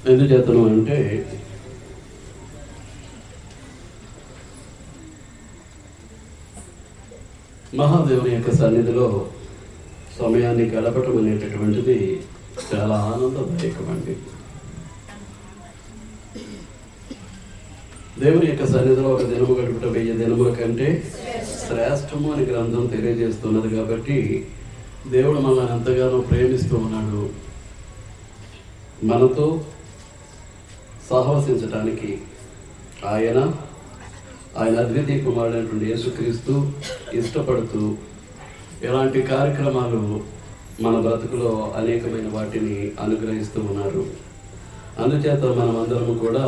ఎందుచేతను అంటే మహాదేవుని యొక్క సన్నిధిలో సమయాన్ని గడపటం అనేటటువంటిది చాలా ఆనందదాయకమండి. దేవుని యొక్క సన్నిధిలో ఒక దినము గడపటం 1000 దినముల కంటే శ్రేష్టము అని గ్రంథం తెలియజేస్తున్నది. కాబట్టి దేవుడు మనల్ని ఎంతగానో ప్రేమిస్తూ ఉన్నాడు. మనతో సహవసించటానికి ఆయన అద్వితీయ కుమారుడైనటువంటి యేసుక్రీస్తు ఇష్టపడుతూ ఇలాంటి కార్యక్రమాలు మన బ్రతుకులో అనేకమైన వాటిని అనుగ్రహిస్తూ ఉన్నారు. అందుచేత మనమందరము కూడా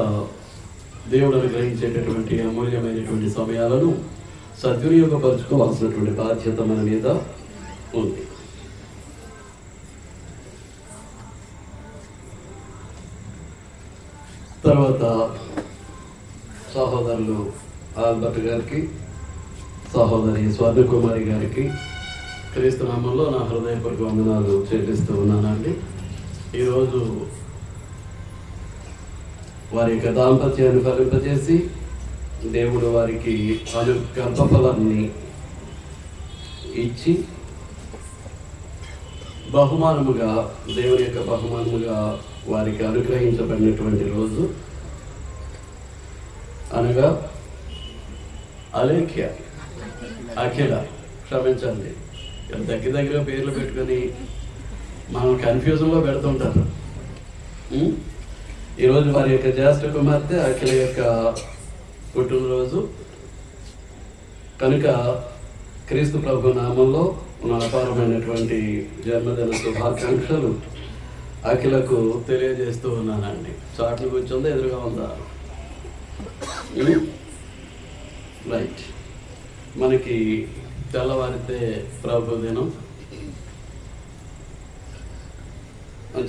దేవుడు అనుగ్రహించేటటువంటి అమూల్యమైనటువంటి సమయాలను సద్వినియోగపరచుకోవాల్సినటువంటి బాధ్యత మన మీద ఉంది. తర్వాత సహోదరులు ఆల్బర్ట్ గారికి, సహోదరి స్వర్ణకుమారి గారికి క్రీస్తు నామంలో నా హృదయపూర్వక వందనాలు చెల్లిస్తూ ఉన్నానండి. ఈరోజు వారి యొక్క దాంపత్యాన్ని ఫలింపజేసి దేవుడు వారికి గర్భఫలాన్ని ఇచ్చి బహుమానముగా, దేవుని యొక్క బహుమానముగా వారికి అనుగ్రహించబడినటువంటి రోజు, అనగా అలేఖ్య, అఖిల, క్షమించండి, దగ్గర పేర్లు పెట్టుకొని మనం కన్ఫ్యూజన్లో పెడుతుంటారు. ఈరోజు వారి యొక్క జ్యేష్ఠ కుమార్తె అఖిల యొక్క పుట్టినరోజు కనుక క్రీస్తు ప్రభు నామంలో నా అపారమైనటువంటి జన్మదిన శుభాకాంక్షలు అఖిలకు తెలియజేస్తూ ఉన్నానండి. చాటును కూర్చుందా, ఎదురుగా ఉందా? రైట్. మనకి తెల్లవారితే ప్రభు దినం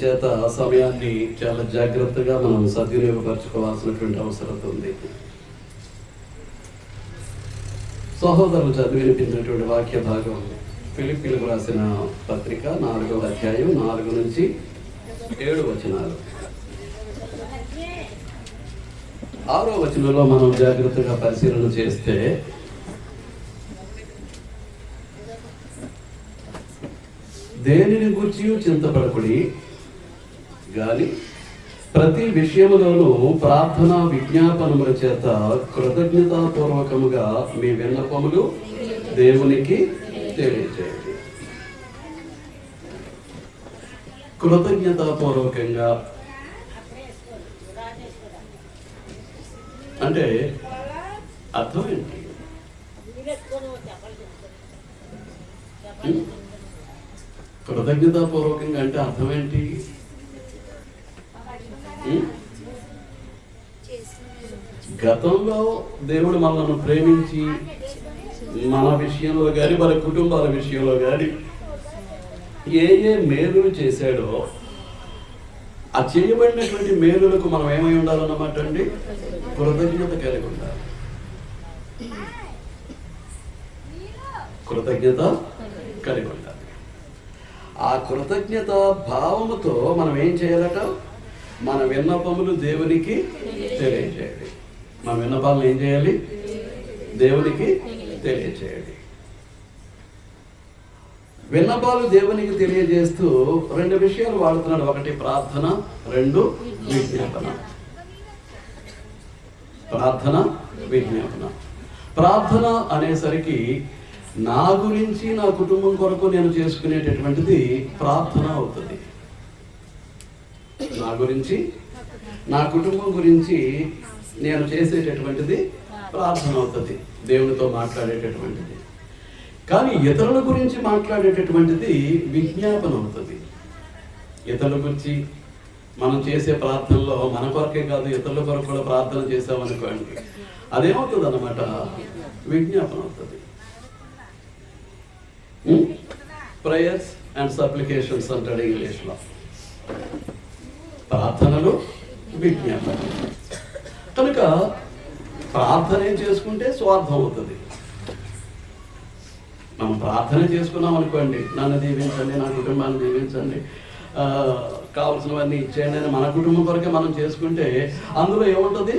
చేత సమయాన్ని చాలా జాగ్రత్తగా మనం సద్వినియోగపరచుకోవాల్సినటువంటి అవసరం ఉంది. సహోదరులు చదివినిపించినటువంటి వాక్య భాగం ఫిలిప్పీలకు రాసిన పత్రిక 4వ అధ్యాయం 4 నుంచి 7 వచనాలు. 6వ వచనంలో మనం జాగ్రత్తగా పరిశీలన చేస్తే దేనిని గూర్చి చింతపడకుడి గాని ప్రతి విషయములోనూ ప్రార్థన విజ్ఞాపనముల చేత కృతజ్ఞతాపూర్వకముగా మీ విన్నపములు దేవునికి తెలియజేయండి. కృతజ్ఞతాపూర్వకంగా అంటే అర్థం ఏంటి? కృతజ్ఞతాపూర్వకంగా అంటే అర్థం ఏంటి? గతంలో దేవుడు మనల్ని ప్రేమించి మన విషయంలో కానీ మన కుటుంబాల విషయంలో కానీ ఏ మేలులు చేశాడో ఆ చేయబడినటువంటి మేలులకు మనం ఏమై ఉండాలన్నమాట అండి, కృతజ్ఞత కలిగి ఉండాలి. కృతజ్ఞత కలిగి ఉండాలి. ఆ కృతజ్ఞత భావముతో మనం ఏం చేయాలట? మన విన్నపములు దేవునికి తెలియజేయాలి. మన విన్నపాలను ఏం చేయాలి? దేవునికి తెలియజేయాలి. విన్నపాలు దేవునికి తెలియజేస్తూ 2 విషయాలు వాడుతున్నాడు. 1 ప్రార్థన, 2 విజ్ఞాపన. ప్రార్థన, విజ్ఞాపన. ప్రార్థన అనేసరికి నా గురించి, నా కుటుంబం కొరకు నేను చేసుకునేటటువంటిది ప్రార్థన అవుతుంది. నా గురించి, నా కుటుంబం గురించి నేను చేసేటటువంటిది ప్రార్థన అవుతుంది, దేవునితో మాట్లాడేటటువంటిది. కానీ ఇతరుల గురించి మాట్లాడేటటువంటిది విజ్ఞాపన అవుతుంది. ఇతరుల గురించి మనం చేసే ప్రార్థనలో మన కొరకే కాదు, ఇతరుల కొరకు కూడా ప్రార్థన చేసామనుకోండి, అదేమవుతుంది అన్నమాట, విజ్ఞాపన అవుతుంది. ప్రేయర్స్ అండ్ సప్లికేషన్స్ అంటాడు ఇంగ్లీష్లో. ప్రార్థనలు, విజ్ఞాపన. కనుక ప్రార్థన చేసుకుంటే స్వార్థం అవుతుంది. మనం ప్రార్థన చేసుకున్నాం అనుకోండి, నన్ను దీవించండి, నా కుటుంబాన్ని దీవించండి, కావాల్సినవన్నీ ఇచ్చేయండి అని మన కుటుంబం కొరకే మనం చేసుకుంటే అందులో ఏముంటుంది?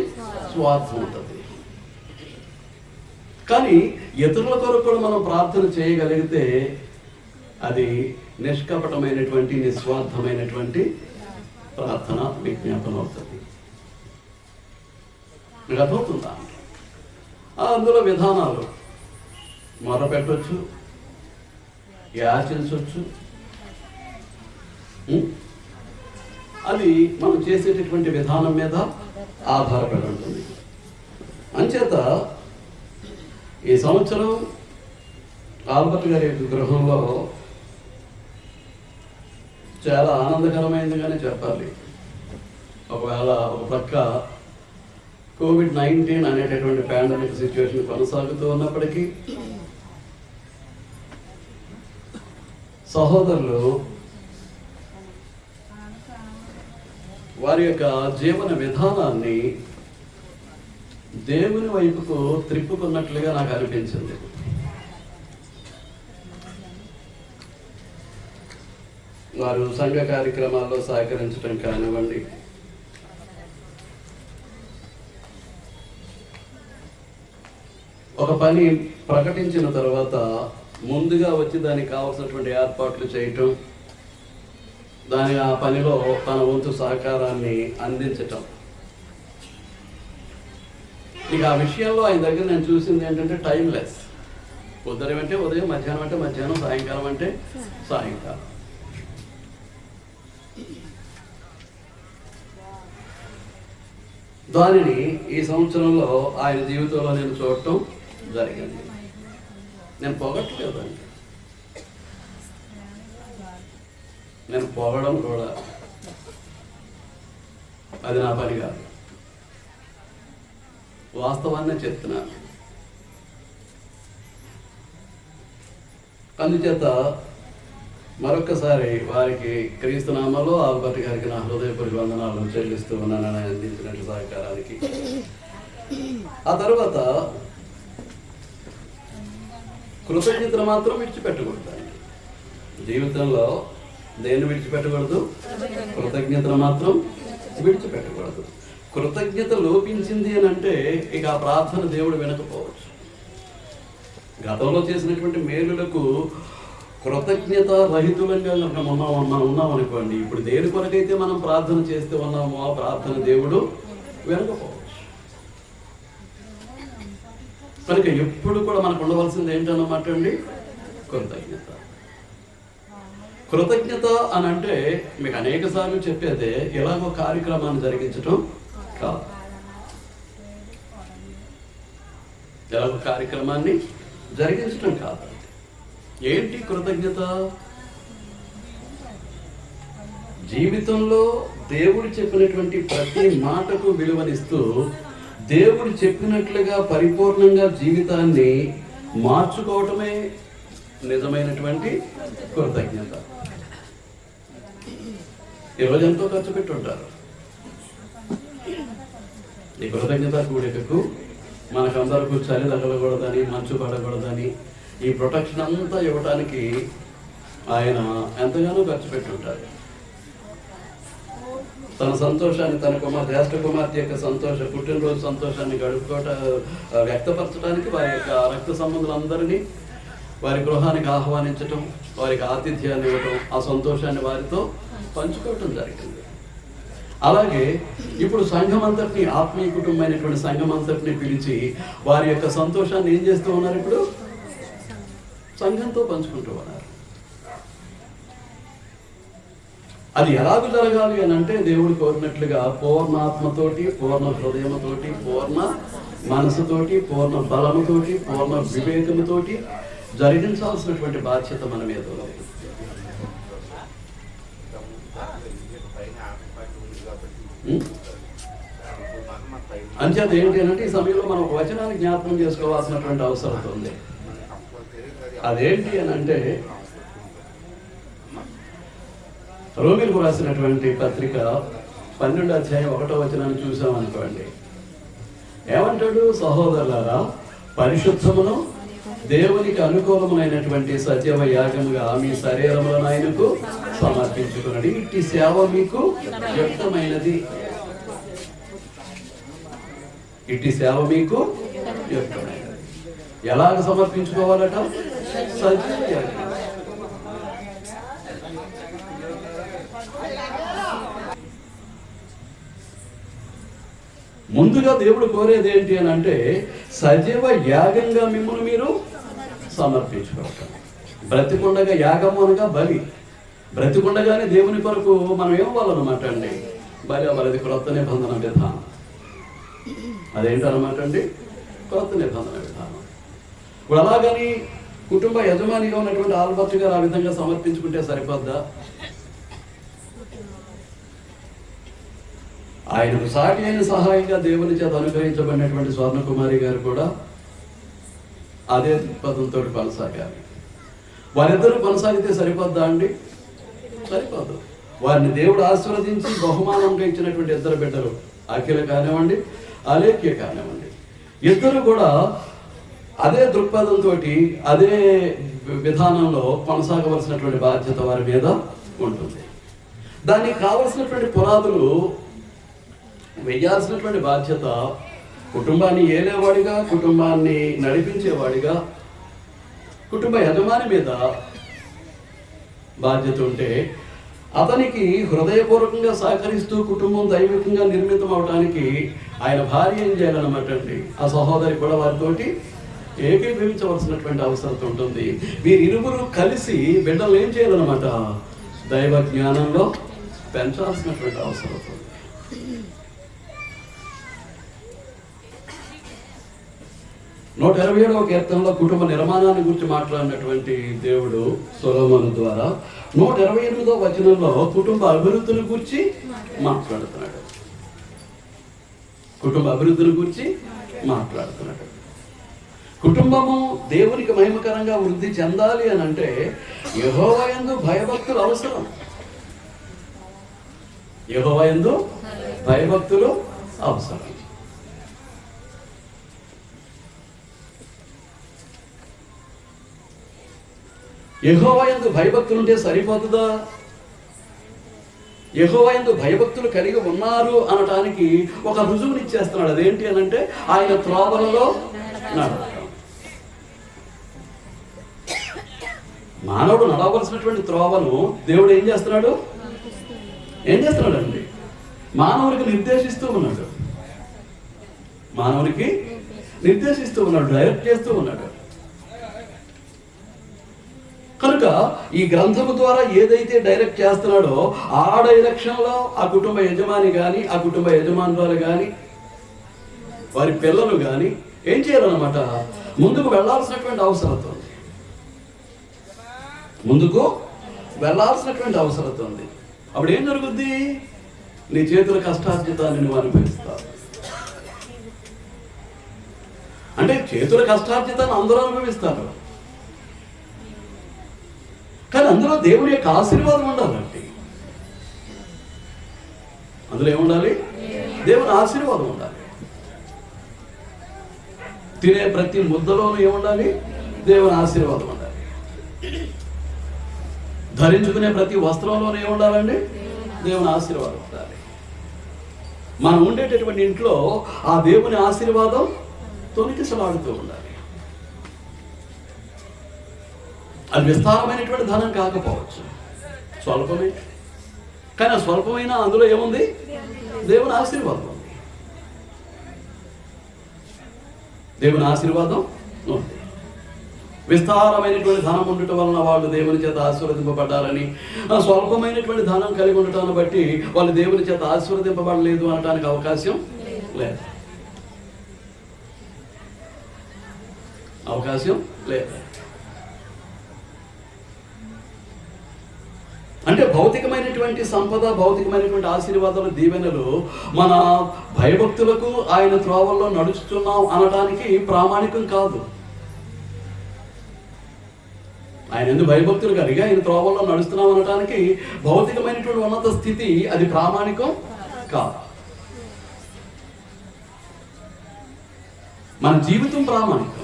స్వార్థం ఉంటుంది. కానీ ఇతరుల కొరకు కూడా మనం ప్రార్థన చేయగలిగితే అది నిష్కపటమైనటువంటి నిస్వార్థమైనటువంటి ప్రార్థన, విజ్ఞాపన అవుతుంది. మీకు అర్థమవుతుందా? అందులో విధానాలు మొదలుపెట్టవచ్చు, యాచించవచ్చు. అది మనం చేసేటటువంటి విధానం మీద ఆధారపడి ఉంటుంది. అంచేత ఈ సంవత్సరం ఆల్బర్ట్ గారి గృహంలో చాలా ఆనందకరమైందిగానే చెప్పాలి. ఒకవేళ ఒక పక్క COVID-19 అనేటటువంటి పాండమిక్ సిచ్యువేషన్ కొనసాగుతూ ఉన్నప్పటికీ సహోదరులు వారి యొక్క జీవన విధానాన్ని దేవుని వైపుకు త్రిప్పుకున్నట్లుగా నాకు అనిపించింది. వారు సంఘ కార్యక్రమాల్లో సహకరించడం కానివ్వండి, ఒక పని ప్రకటించిన తర్వాత ముందుగా వచ్చి దానికి కావాల్సినటువంటి ఏర్పాట్లు చేయటం, ఆ పనిలో తన వంతు సహకారాన్ని అందించటం. ఇక ఆ విషయంలో ఆయన దగ్గర నేను చూసింది ఏంటంటే టైమ్లెస్. ఉదయం అంటే ఉదయం, మధ్యాహ్నం అంటే మధ్యాహ్నం, సాయంకాలం అంటే సాయంకాలం. దానిని ఈ సంవత్సరంలో ఆయన జీవితంలో నేను చూడటం జరిగింది. నేను పొగట్లేదండి, నేను పొగడం కూడా అది నా పని కాదు, వాస్తవాన్నే చెప్తున్నాను. అందుచేత మరొక్కసారి వారికి క్రీస్తునామాలో ఆల్బర్ట్ గారికి నా హృదయపూర్వక వందనాలు చెల్లిస్తూ ఉన్నానని అందించినట్టు సహకారానికి. ఆ తర్వాత కృతజ్ఞతను మాత్రం విడిచిపెట్టకూడదండి. జీవితంలో దేన్ని విడిచిపెట్టకూడదు? కృతజ్ఞతను మాత్రం విడిచిపెట్టకూడదు. కృతజ్ఞత లోపించింది అని అంటే ఇక ఆ ప్రార్థన దేవుడు వినకపోవచ్చు. గతంలో చేసినటువంటి మేలులకు కృతజ్ఞత రహితులంగా మనం ఉన్నామనుకోండి, ఇప్పుడు దేని కొరకైతే మనం ప్రార్థన చేస్తూ ఉన్నామో ఆ ప్రార్థన దేవుడు వినకపోవచ్చు. కనుక ఎప్పుడు కూడా మనకు ఉండవలసింది ఏంటన్నమాట అండి? కృతజ్ఞత. కృతజ్ఞత అని అంటే మీకు అనేక సార్లు చెప్పేదే ఎలాగో కార్యక్రమాన్ని జరిగించటం కాదు, ఎలాగో కార్యక్రమాన్ని జరిగించటం కాదు. ఏంటి కృతజ్ఞత? జీవితంలో దేవుడు చెప్పినటువంటి ప్రతి మాటకు విలువనిస్తూ దేవుడు చెప్పినట్లుగా పరిపూర్ణంగా జీవితాన్ని మార్చుకోవటమే నిజమైనటువంటి కృతజ్ఞత. ఈరోజు ఎంతో ఖర్చు పెట్టుంటారు. ఈ కృతజ్ఞత కూడికకు మనకందరకు చలి తగలకూడదని, మంచు పడకూడదని ఈ ప్రొటెక్షన్ అంతా ఇవ్వడానికి ఆయన ఎంతగానో ఖర్చు పెట్టుంటారు. తన సంతోషాన్ని, తన జ్యేష్ఠ కుమార్తె యొక్క పుట్టినరోజు సంతోషాన్ని వ్యక్తపరచడానికి వారి యొక్క రక్త సంబంధులందరినీ వారి గృహానికి ఆహ్వానించటం, వారికి ఆతిథ్యాన్ని ఇవ్వటం, ఆ సంతోషాన్ని వారితో పంచుకోవటం జరిగింది. అలాగే ఇప్పుడు సంఘమంతటిని, ఆత్మీయ కుటుంబమైనటువంటి సంఘమంతటిని పిలిచి వారి యొక్క సంతోషాన్ని ఏం చేస్తూ ఉన్నారు? ఇప్పుడు సంఘంతో పంచుకుంటూ ఉన్నారు. అది ఎలాగూ జరగాలి అని అంటే దేవుడు కోరినట్లుగా పూర్ణాత్మతోటి, పూర్ణ హృదయముతోటి, పూర్ణ మనసుతోటి, పూర్ణ బలముతోటి, పూర్ణ వివేకముతోటి జరిగించాల్సినటువంటి బాధ్యత మన మీద ఉంది. అంచేత ఏంటి అంటే ఈ సమయంలో మనం ఒక వచనాన్ని జ్ఞాపకం చేసుకోవాల్సినటువంటి అవసరం ఉంది. అదేంటి అని అంటే రోమిలకు రాసినటువంటి పత్రిక 12వ అధ్యాయం 1వ వచనాన్ని చూసామనుకోండి. ఏమంటాడు? సహోదరులారా, పరిశుద్ధమును దేవునికి అనుకూలమైనటువంటి సజీవ యాగముగా మీ శరీరములను ఆయనకు సమర్పించుకున్నాడు. ఇట్టి సేవ మీకు యుక్తమైనది. ఇట్టి సేవ మీకు యుక్తమైనది. ఎలాగ సమర్పించుకోవాలట? సజీవ యాగం. ముందుగా దేవుడు కోరేది ఏంటి అని అంటే సజీవ యాగంగా మిమ్మల్ని మీరు సమర్పించుకోవటం. బ్రతికుండగా యాగము అనగా బలి. బ్రతికుండగానే దేవుని కొరకు మనం ఏమవ్వాలన్నమాట అండి? బలి అవ్వాలి. క్రొత్త నిబంధన విధానం. అదేంటన్నమాట అండి? క్రొత్త నిబంధన విధానం. ఇప్పుడు అలాగని కుటుంబ యజమానిగా ఉన్నటువంటి ఆల్బర్ట్ గారు ఆ విధంగా సమర్పించుకుంటే సరిపోద్దా? ఆయనకు సాటి అయిన సహాయంగా దేవుని చేత అనుగ్రహించబడినటువంటి స్వర్ణకుమారి గారు కూడా అదే దృక్పథంతో కొనసాగాలి. వారిద్దరూ కొనసాగితే సరిపోద్దా అండి? సరిపోదు. వారిని దేవుడు ఆశీర్వదించి బహుమానంగా ఇచ్చినటువంటి ఇద్దరు బిడ్డలు, అఖిల కానివ్వండి, అలేఖ్య కానివ్వండి, ఇద్దరు కూడా అదే దృక్పథంతో అదే విధానంలో కొనసాగవలసినటువంటి బాధ్యత వారి మీద ఉంటుంది. దానికి కావలసినటువంటి పునాదులు వేయాల్సినటువంటి బాధ్యత కుటుంబాన్ని ఏలేవాడిగా, కుటుంబాన్ని నడిపించేవాడిగా, కుటుంబ యజమాని మీద బాధ్యత ఉంటే అతనికి హృదయపూర్వకంగా సహకరిస్తూ కుటుంబం దైవికంగా నిర్మితం అవడానికి ఆయన భార్య ఏం చేయాలన్నమాట అండి? ఆ సహోదరి కూడా వారితోటి ఏకీభవించవలసినటువంటి అవసరం ఉంటుంది. వీరిరువురు కలిసి బిడ్డలు ఏం చేయాలన్నమాట? దైవ జ్ఞానంలో పెంచాల్సినటువంటి అవసరం ఉంటుంది. నూట 127వ కీర్తనలో కుటుంబ నిర్మాణాన్ని గురించి మాట్లాడినటువంటి దేవుడు సొలొమోను ద్వారా 128వ వచనంలో కుటుంబ అభివృద్ధిని గురించి మాట్లాడుతున్నాడు. కుటుంబ అభివృద్ధిని గురించి మాట్లాడుతున్నాడు. కుటుంబము దేవునికి మహిమకరంగా వృద్ధి చెందాలి అని అంటే యెహోవా యందు భయభక్తులు అవసరం. యెహోవా యందు భయభక్తులు అవసరం. యెహోవా యందు భయభక్తులు ఉంటే సరిపోతుందా? యెహోవా యందు భయభక్తులు కలిగి ఉన్నారు అనటానికి ఒక రుజువుని ఇచ్చేస్తున్నాడు. అదేంటి అని అంటే ఆయన త్రోవలలో నడవడం. మానవుడు నడవలసినటువంటి త్రోవను దేవుడు ఏం చేస్తున్నాడు? అండి? మానవునికి నిర్దేశిస్తూ ఉన్నాడు. మానవునికి నిర్దేశిస్తూ ఉన్నాడు, డైరెక్ట్ చేస్తూ ఉన్నాడు. కనుక ఈ గ్రంథము ద్వారా ఏదైతే డైరెక్ట్ చేస్తున్నాడో ఆ డైరెక్షన్లో ఆ కుటుంబ యజమాని కానీ, ఆ కుటుంబ యజమానురాలు కానీ, వారి పిల్లలు కానీ ఏం చేయాలన్నమాట? ముందుకు వెళ్ళాల్సినటువంటి అవసరం ఉంది. ముందుకు వెళ్ళాల్సినటువంటి అవసరం ఉంది. అప్పుడు ఏం జరుగుద్ది? నీ చేతుల కష్టార్జితాన్ని నువ్వు అనుభవిస్తావు. అంటే చేతుల కష్టార్జితాన్ని అందరూ అనుభవిస్తారు, కానీ అందులో దేవుని యొక్క ఆశీర్వాదం ఉండాలండి. అందులో ఏముండాలి? దేవుని ఆశీర్వాదం ఉండాలి. తినే ప్రతి ముద్దలోనూ ఏముండాలి? దేవుని ఆశీర్వాదం ఉండాలి. ధరించుకునే ప్రతి వస్త్రంలోనూ ఏముండాలండి? దేవుని ఆశీర్వాదం ఉండాలి. మనం ఉండేటటువంటి ఇంట్లో ఆ దేవుని ఆశీర్వాదం తొలికిసలాడుతూ ఉండాలి. అది విస్తారమైనటువంటి ధనం కాకపోవచ్చు, స్వల్పమే. కానీ ఆ స్వల్పమైన అందులో ఏముంది? దేవుని ఆశీర్వాదం ఉంది. దేవుని ఆశీర్వాదం ఉంది. విస్తారమైనటువంటి ధనం ఉండటం వలన వాళ్ళు దేవుని చేత ఆశీర్వదింపబడ్డారని, స్వల్పమైనటువంటి ధనం కలిగి ఉండటాన్ని బట్టి వాళ్ళు దేవుని చేత ఆశీర్వదింపబడలేదు అనడానికి అవకాశం లేదు. అవకాశం లేదు. అంటే భౌతికమైనటువంటి సంపద, భౌతికమైనటువంటి ఆశీర్వాదాలు, దీవెనలు మన భయభక్తులకు ఆయన త్రోవల్లో నడుస్తున్నాం అనడానికి ప్రామాణికం కాదు. ఆయన ఎందుకు భయభక్తులు కలిగి ఆయన త్రోవల్లో నడుస్తున్నాం అనటానికి భౌతికమైనటువంటి ఉన్నత స్థితి అది ప్రామాణికం కాదు. మన జీవితం ప్రామాణికం.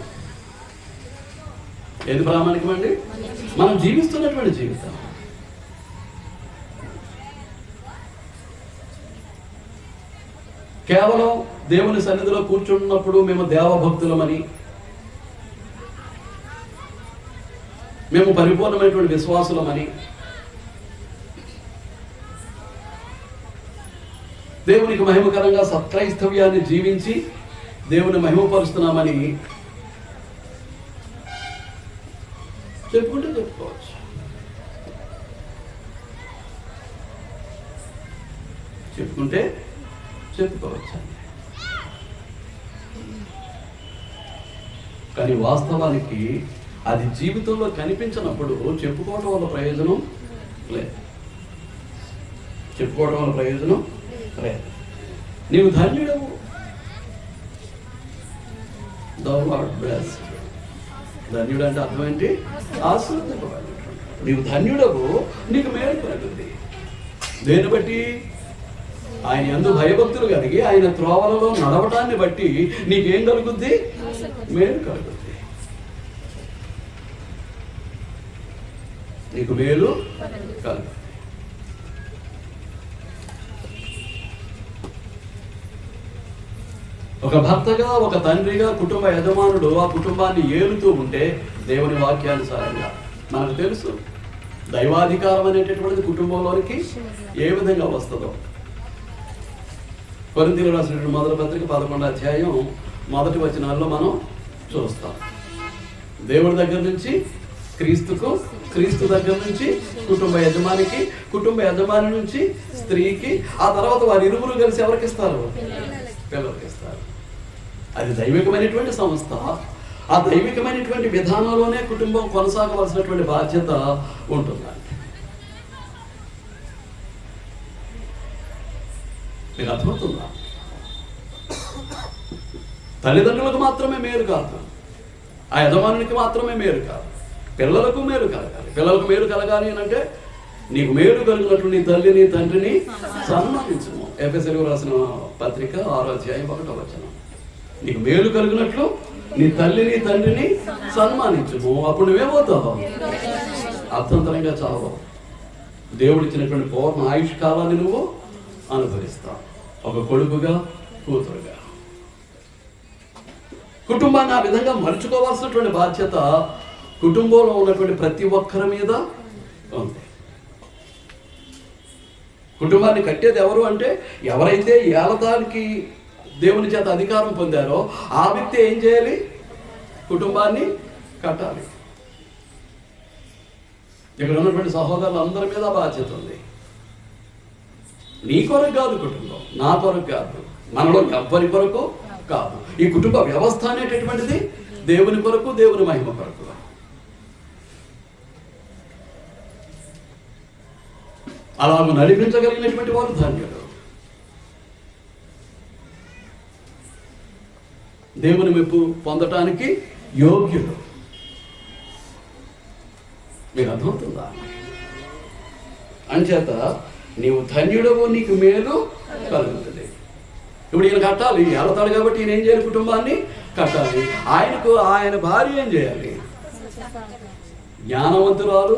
ఏది ప్రామాణికం అండి? మనం జీవిస్తున్నటువంటి జీవితం. కేవలం దేవుని సన్నిధిలో కూర్చున్నప్పుడు మేము దేవభక్తులమని, మేము పరిపూర్ణమైనటువంటి విశ్వాసులమని, దేవునికి మహిమకరంగా సత్క్రైస్తవ్యాన్ని జీవించి దేవుని మహిమపరుస్తున్నామని చెప్పుకుంటే చెప్పుకోవచ్చు. చెప్పుకుంటే చెప్పుకోవచ్చు. కానీ వాస్తవానికి అది జీవితంలో కనిపించినప్పుడు చెప్పుకోవడం వల్ల ప్రయోజనం లేదు. చెప్పుకోవడం వల్ల ప్రయోజనం లేదు. నీవు ధన్యుడవు. ధన్యుడు అంటే అర్థం ఏంటి? ఆశీర్వదింపబడి. నీవు ధన్యుడవు, నీకు మేలు కలుగుతుంది. దేన్ని బట్టి? ఆయన యందు భయభక్తులు కలిగి ఆయన త్రోవలలో నడవటాన్ని బట్టి నీకేం కలుగుద్ది? మేలు కలుగుద్ది. నీకు మేలు కలుగుద్ది. ఒక భర్తగా, ఒక తండ్రిగా, కుటుంబ యజమానుడు ఆ కుటుంబాన్ని ఏలుతూ ఉంటే దేవుని వాక్యానుసారంగా మనకు తెలుసు దైవాధికారం అనేటటువంటిది కుటుంబంలోనికి ఏ విధంగా వస్తుందో. కొరింథీయులకు రాసినటువంటి మొదటి పత్రిక 11వ అధ్యాయం మొదటి వచనాల్లో మనం చూస్తాం. దేవుడి దగ్గర నుంచి క్రీస్తుకు, క్రీస్తు దగ్గర నుంచి కుటుంబ యజమానికి, కుటుంబ యజమాని నుంచి స్త్రీకి, ఆ తర్వాత వారి ఇరువురు కలిసి ఎవరికి ఇస్తారు? పిల్లలకి ఇస్తారు. అది దైవికమైనటువంటి సంస్థ. ఆ దైవికమైనటువంటి విధానంలోనే కుటుంబం కొనసాగవలసినటువంటి బాధ్యత ఉంటుందండి. మీకు అర్థమవుతుందా? తల్లిదండ్రులకు మాత్రమే మేలు కాదు, ఆ యజమానునికి మాత్రమే మేలు కాదు, పిల్లలకు మేలు కలగాలి. పిల్లలకు మేలు కలగాలి అని అంటే నీకు మేలు కలిగినట్లు నీ తల్లిని తండ్రిని సన్మానించము. ఎఫెసీయులకు రాసిన పత్రిక 6వ అధ్యాయం 1వ వచనం. నీకు మేలు కలిగినట్లు నీ తల్లిని తండ్రిని సన్మానించము. అప్పుడు నువ్వేమవుతావు? అర్థంతరంగా చావవు. దేవుడిచ్చినటువంటి పూర్ణ ఆయుష్ కాలాన్ని నువ్వు అనుభవిస్తావు. ఒక కొడుకుగా, కూతురుగా. కుటుంబాన్ని ఆ విధంగా మలుచుకోవాల్సినటువంటి బాధ్యత కుటుంబంలో ఉన్నటువంటి ప్రతి ఒక్కరి మీద ఉంది. కుటుంబాన్ని కట్టేది ఎవరు అంటే, ఎవరైతే ఏలతానికి దేవుని చేత అధికారం పొందారో ఆ వ్యక్తి ఏం చేయాలి? కుటుంబాన్ని కట్టాలి. ఇక్కడ ఉన్నటువంటి సహోదరులు అందరి మీద బాధ్యత ఉంది. నీ కొరకు కాదు కుటుంబం, నా కొరకు కాదు, మనలో ఎవ్వరి కొరకు కాదు. ఈ కుటుంబ వ్యవస్థ అనేటటువంటిది దేవుని కొరకు, దేవుని మహిమ కొరకు. అలాగ నడిపించగలిగినటువంటి వారు ధన్యులు. దేవుని మెప్పు పొందటానికి యోగ్యులు. మీకు అర్థమవుతుందా? అంచేత నీవు ధన్యుడవు, నీకు మేలు కలుగుతుంది. ఇప్పుడు ఈయన కట్టాలి, ఏలతాడు కాబట్టి ఈయన ఏం చేయాలి? కుటుంబాన్ని కట్టాలి. ఆయనకు ఆయన భార్య ఏం చేయాలి? జ్ఞానవంతురాలు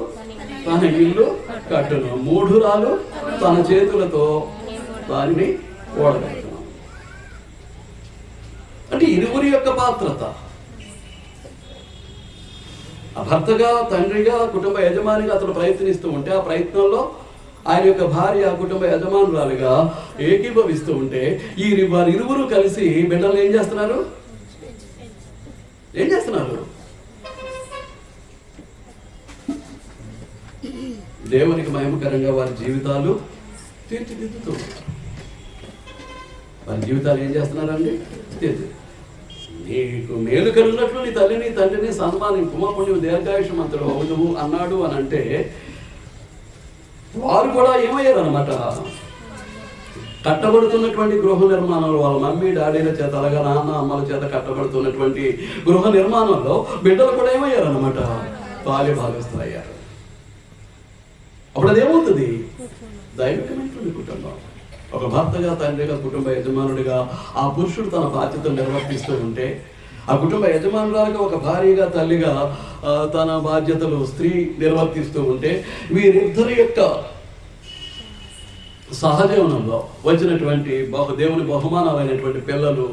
తన ఇల్లు కట్టును, మూఢురాలు తన చేతులతో దానిని ఓడగట్టును. అంటే ఇరువురి యొక్క పాత్రత. ఆ భర్తగా, తండ్రిగా, కుటుంబ యజమానిగా అతను ప్రయత్నిస్తూ ఉంటే ఆ ప్రయత్నంలో ఆయన యొక్క భార్య కుటుంబ యజమానురాలుగా ఏకీభవిస్తూ ఉంటే వారి ఇరువురు కలిసి బిడ్డలు ఏం చేస్తున్నారు? దేవునికి మహిమకరంగా వారి జీవితాలు తీర్చిదిద్దుతూ వారి జీవితాలు ఏం చేస్తున్నారండి? నీకు మేలు కలిగినట్లు నీ తల్లిని తండ్రిని సన్మానింపు, అప్పుడు నువ్వు దీర్ఘాయుషమంతుడు అవును అన్నాడు అని అంటే వారు కూడా ఏమయ్యారు అనమాట? కట్టబడుతున్నటువంటి గృహ నిర్మాణంలో వాళ్ళ మమ్మీ డాడీల చేత, అలాగా నాన్న అమ్మల చేత కట్టబడుతున్నటువంటి గృహ నిర్మాణంలో బిడ్డలు కూడా ఏమయ్యారు అనమాట? బాల్య భాగస్తులు అయ్యారు. అప్పుడు అదేమవుతుంది? దైవికమైనటువంటి కుటుంబం. ఒక భర్తగా, తండ్రిగా, కుటుంబ యజమానుడిగా ఆ పురుషుడు తన బాధ్యతలు నిర్వర్తిస్తూ ఉంటే ఆ కుటుంబ యజమానురాలుగా ఒక భార్యగా తల్లిగా తన బాధ్యతలు స్త్రీ నిర్వర్తిస్తూ ఉంటే వీరిద్దరి యొక్క సహజీవనంలో వచ్చినటువంటి దేవుని బహుమానాలైనటువంటి పిల్లలు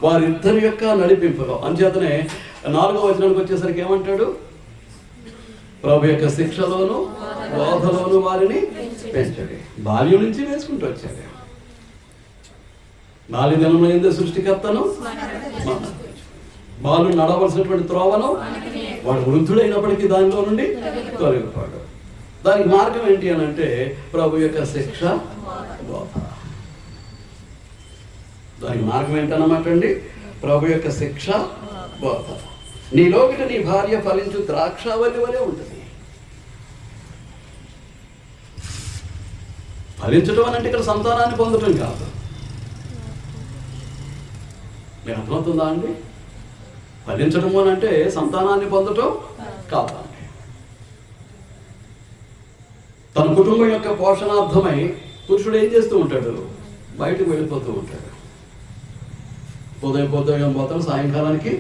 వారిద్దరి యొక్క నడిపింపులో. అంచేతనే 4వ వచనానికి వచ్చేసరికి ఏమంటాడు? ప్రభు యొక్క శిక్షలోను బోధలోను వారిని పెంచండి. బాల్యం నుంచి వేసుకుంటూ వచ్చాడు. 4 దినముల యందు సృష్టికర్తను బాలు నడవలసినటువంటి త్రోవను వాడు వృద్ధుడైనప్పటికీ దానిలో నుండి తొలగిపోయాడు. దానికి మార్గం ఏంటి అని అంటే ప్రభు యొక్క శిక్ష బోధ. దానికి మార్గం ఏంటన్నమాట అండి? ప్రభు యొక్క శిక్ష బోధ. నీలోకిట నీ భార్య ఫలించు ద్రాక్షావల్లి వలె ఉంటుంది. ఫలించడం అని అంటే ఇక్కడ సంతానాన్ని పొందటం కాదు. మీకు అర్థమవుతుందా అండి? ఫలించడము అని అంటే సంతానాన్ని పొందటం కాదండి. తన కుటుంబం యొక్క పోషణార్థమై పురుషుడు ఏం చేస్తూ ఉంటాడు? బయటకు వెళ్ళిపోతూ ఉంటాడు. ఉదయం పోతాడు, సాయంకాలానికి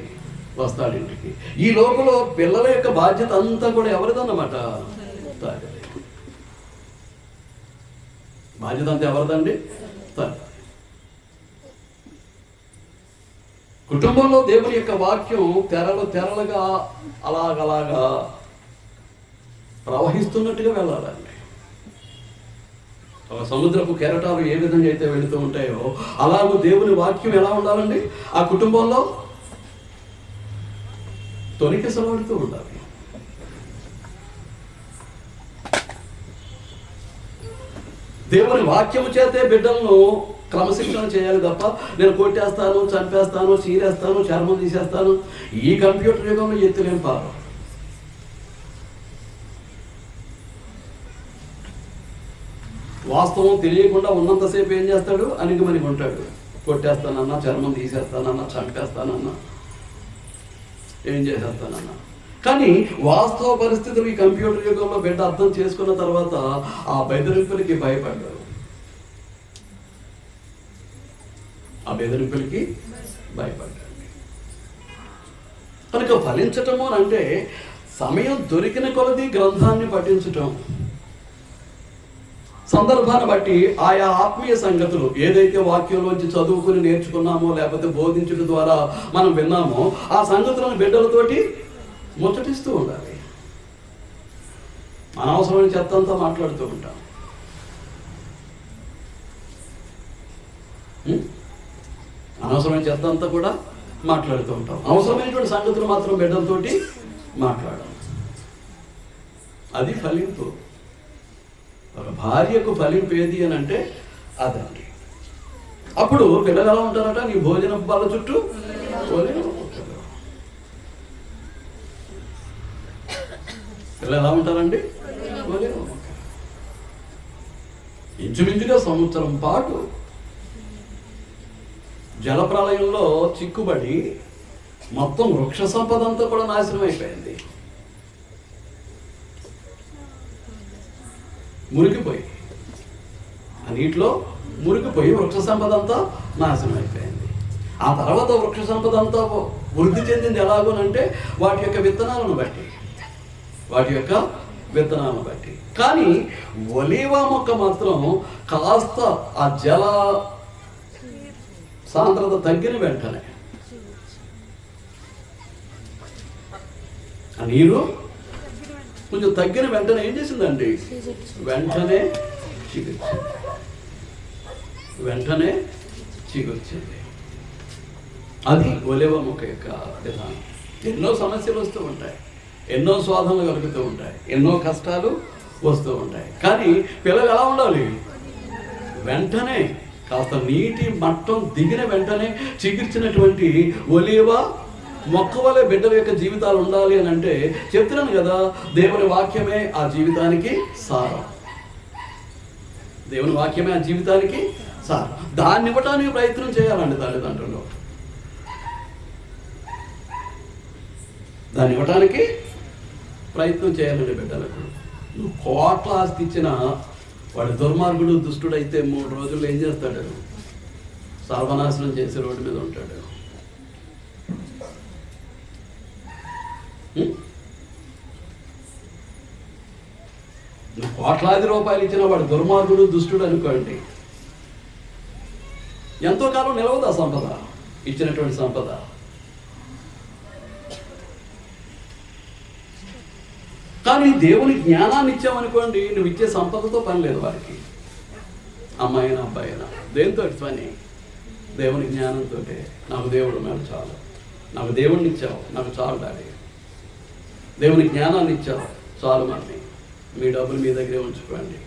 వస్తాడు ఇంటికి. ఈ లోపల పిల్లల యొక్క బాధ్యత అంతా కూడా ఎవరిదన్నమాట? బాధ్యత అంతా ఎవరిదండి? కుటుంబంలో దేవుని యొక్క వాక్యం తెరలుగా అలాగలాగా ప్రవహిస్తున్నట్టుగా వెళ్ళాలండి. ఒక సముద్రపు కెరటాలు ఏ విధంగా అయితే వెళుతూ ఉంటాయో అలాగూ దేవుని వాక్యం ఎలా ఉండాలండి? ఆ కుటుంబంలో తొలికిసలాడుతూ ఉండాలి. దేవుని వాక్యము చేతే బిడ్డలను క్రమశిక్షణ చేయాలి తప్ప నేను కొట్టేస్తాను, చంపేస్తాను, చీరేస్తాను, చర్మం తీసేస్తాను, ఈ కంప్యూటర్ యుగంలో ఎత్తులేం పాపం. వాస్తవం తెలియకుండా ఉన్నంతసేపు ఏం చేస్తాడు? అణిగిమణిగి ఉంటాడు. కొట్టేస్తానన్నా, చర్మం తీసేస్తానన్నా, చంపేస్తానన్నా, ఏం చేసేస్తానన్నా. కానీ వాస్తవ పరిస్థితులు ఈ కంప్యూటర్ యుగంలో బిడ్డ అర్థం చేసుకున్న తర్వాత ఆ బెదిరింపులకి భయపడ్డాడు. ఆ బెదిరింపులకి భయపడ్డాడు. కనుక ఫలించటము అంటే సమయం దొరికిన కొలది గ్రంథాన్ని పఠించటం, సందర్భాన్ని బట్టి ఆయా ఆత్మీయ సంగతులు ఏదైతే వాక్యంలోంచి చదువుకుని నేర్చుకున్నామో లేకపోతే బోధించడం ద్వారా మనం విన్నామో ఆ సంగతులను బిడ్డలతోటి ముచ్చటిస్తూ ఉండాలి. అనవసరమైన చెత్త అంతా మాట్లాడుతూ ఉంటాం. అనవసరమైన చెత్త అంతా కూడా మాట్లాడుతూ ఉంటాం. అవసరమైనటువంటి సంగతులు మాత్రం బిడ్డలతోటి మాట్లాడాలి. అది ఫలింపు. ఒక భార్యకు ఫలింపు ఏది అని అంటే అదండి. అప్పుడు పిల్లలు ఎలా ఉంటారట? నీ భోజనం బల్ల చుట్టూ పిల్లలు ఎలా ఉంటారండి? ఇంచుమించుగా సంవత్సరం పాటు జలప్రలయంలో చిక్కుబడి మొత్తం వృక్ష సంపద అంతా కూడా నాశనం అయిపోయింది. మురికిపోయి ఆ నీటిలో మురికిపోయి వృక్ష సంపద అంతా నాశనం అయిపోయింది. ఆ తర్వాత వృక్ష సంపద అంతా వృద్ధి చెందింది ఎలాగోనంటే వాటి యొక్క విత్తనాలను బట్టి. కానీ ఒలీవ మొక్క మాత్రం కాస్త ఆ జల సాంద్రత తగ్గిన వెంటనే, ఆ నీరు కొంచెం తగ్గిన వెంటనే ఏం చేసిందండి? వెంటనే చిగుర్చింది. అది ఒలీవ మొక్క యొక్క విధానం. ఎన్నో సమస్యలు వస్తూ ఉంటాయి, ఎన్నో శోధనలు కలుగుతూ ఉంటాయి, ఎన్నో కష్టాలు వస్తూ ఉంటాయి. కానీ పిల్లలు ఎలా ఉండాలి? వెంటనే కాస్త నీటి మట్టం దిగిన వెంటనే చిగుర్చినటువంటి ఒలీవ మొక్క వలె బిడ్డల యొక్క జీవితాలు ఉండాలి అని అంటే చెప్తున్నాను కదా, దేవుని వాక్యమే ఆ జీవితానికి సారం. దేవుని వాక్యమే ఆ జీవితానికి సారం. దాన్ని ఇవ్వటానికి ప్రయత్నం చేయాలండి తల్లిదండ్రులు. దాన్ని ఇవ్వటానికి ప్రయత్నం చేయాలండి బిడ్డలకు. నువ్వు కోట్ల ఆస్తి ఇచ్చిన వాడు దుర్మార్గుడు, దుష్టుడైతే 3 రోజుల్లో ఏం చేస్తాడు? సర్వనాశనం చేసి రోడ్డు మీద ఉంటాడు. కోట్లాది రూపాయలు ఇచ్చిన వాడు దుర్మార్గుడు, దుష్టుడు అనుకోండి, ఎంతో కాలం నిలవదు ఆ సంపద, ఇచ్చినటువంటి సంపద. కానీ దేవుని జ్ఞానాన్ని ఇచ్చామనుకోండి, నువ్వు ఇచ్చే సంపదతో పని లేదు వారికి. అమ్మాయి అయినా అబ్బాయి అయినా దేనితో పని? దేవుని జ్ఞానంతో. నాకు దేవుడు మేలు చాలు, నాకు దేవుడిని ఇచ్చావు, నాకు చాలు డాడీ. దేవుని జ్ఞానాన్ని ఇచ్చావు చాలు, మరి మీ డబ్బులు మీ దగ్గరే ఉంచుకోండి,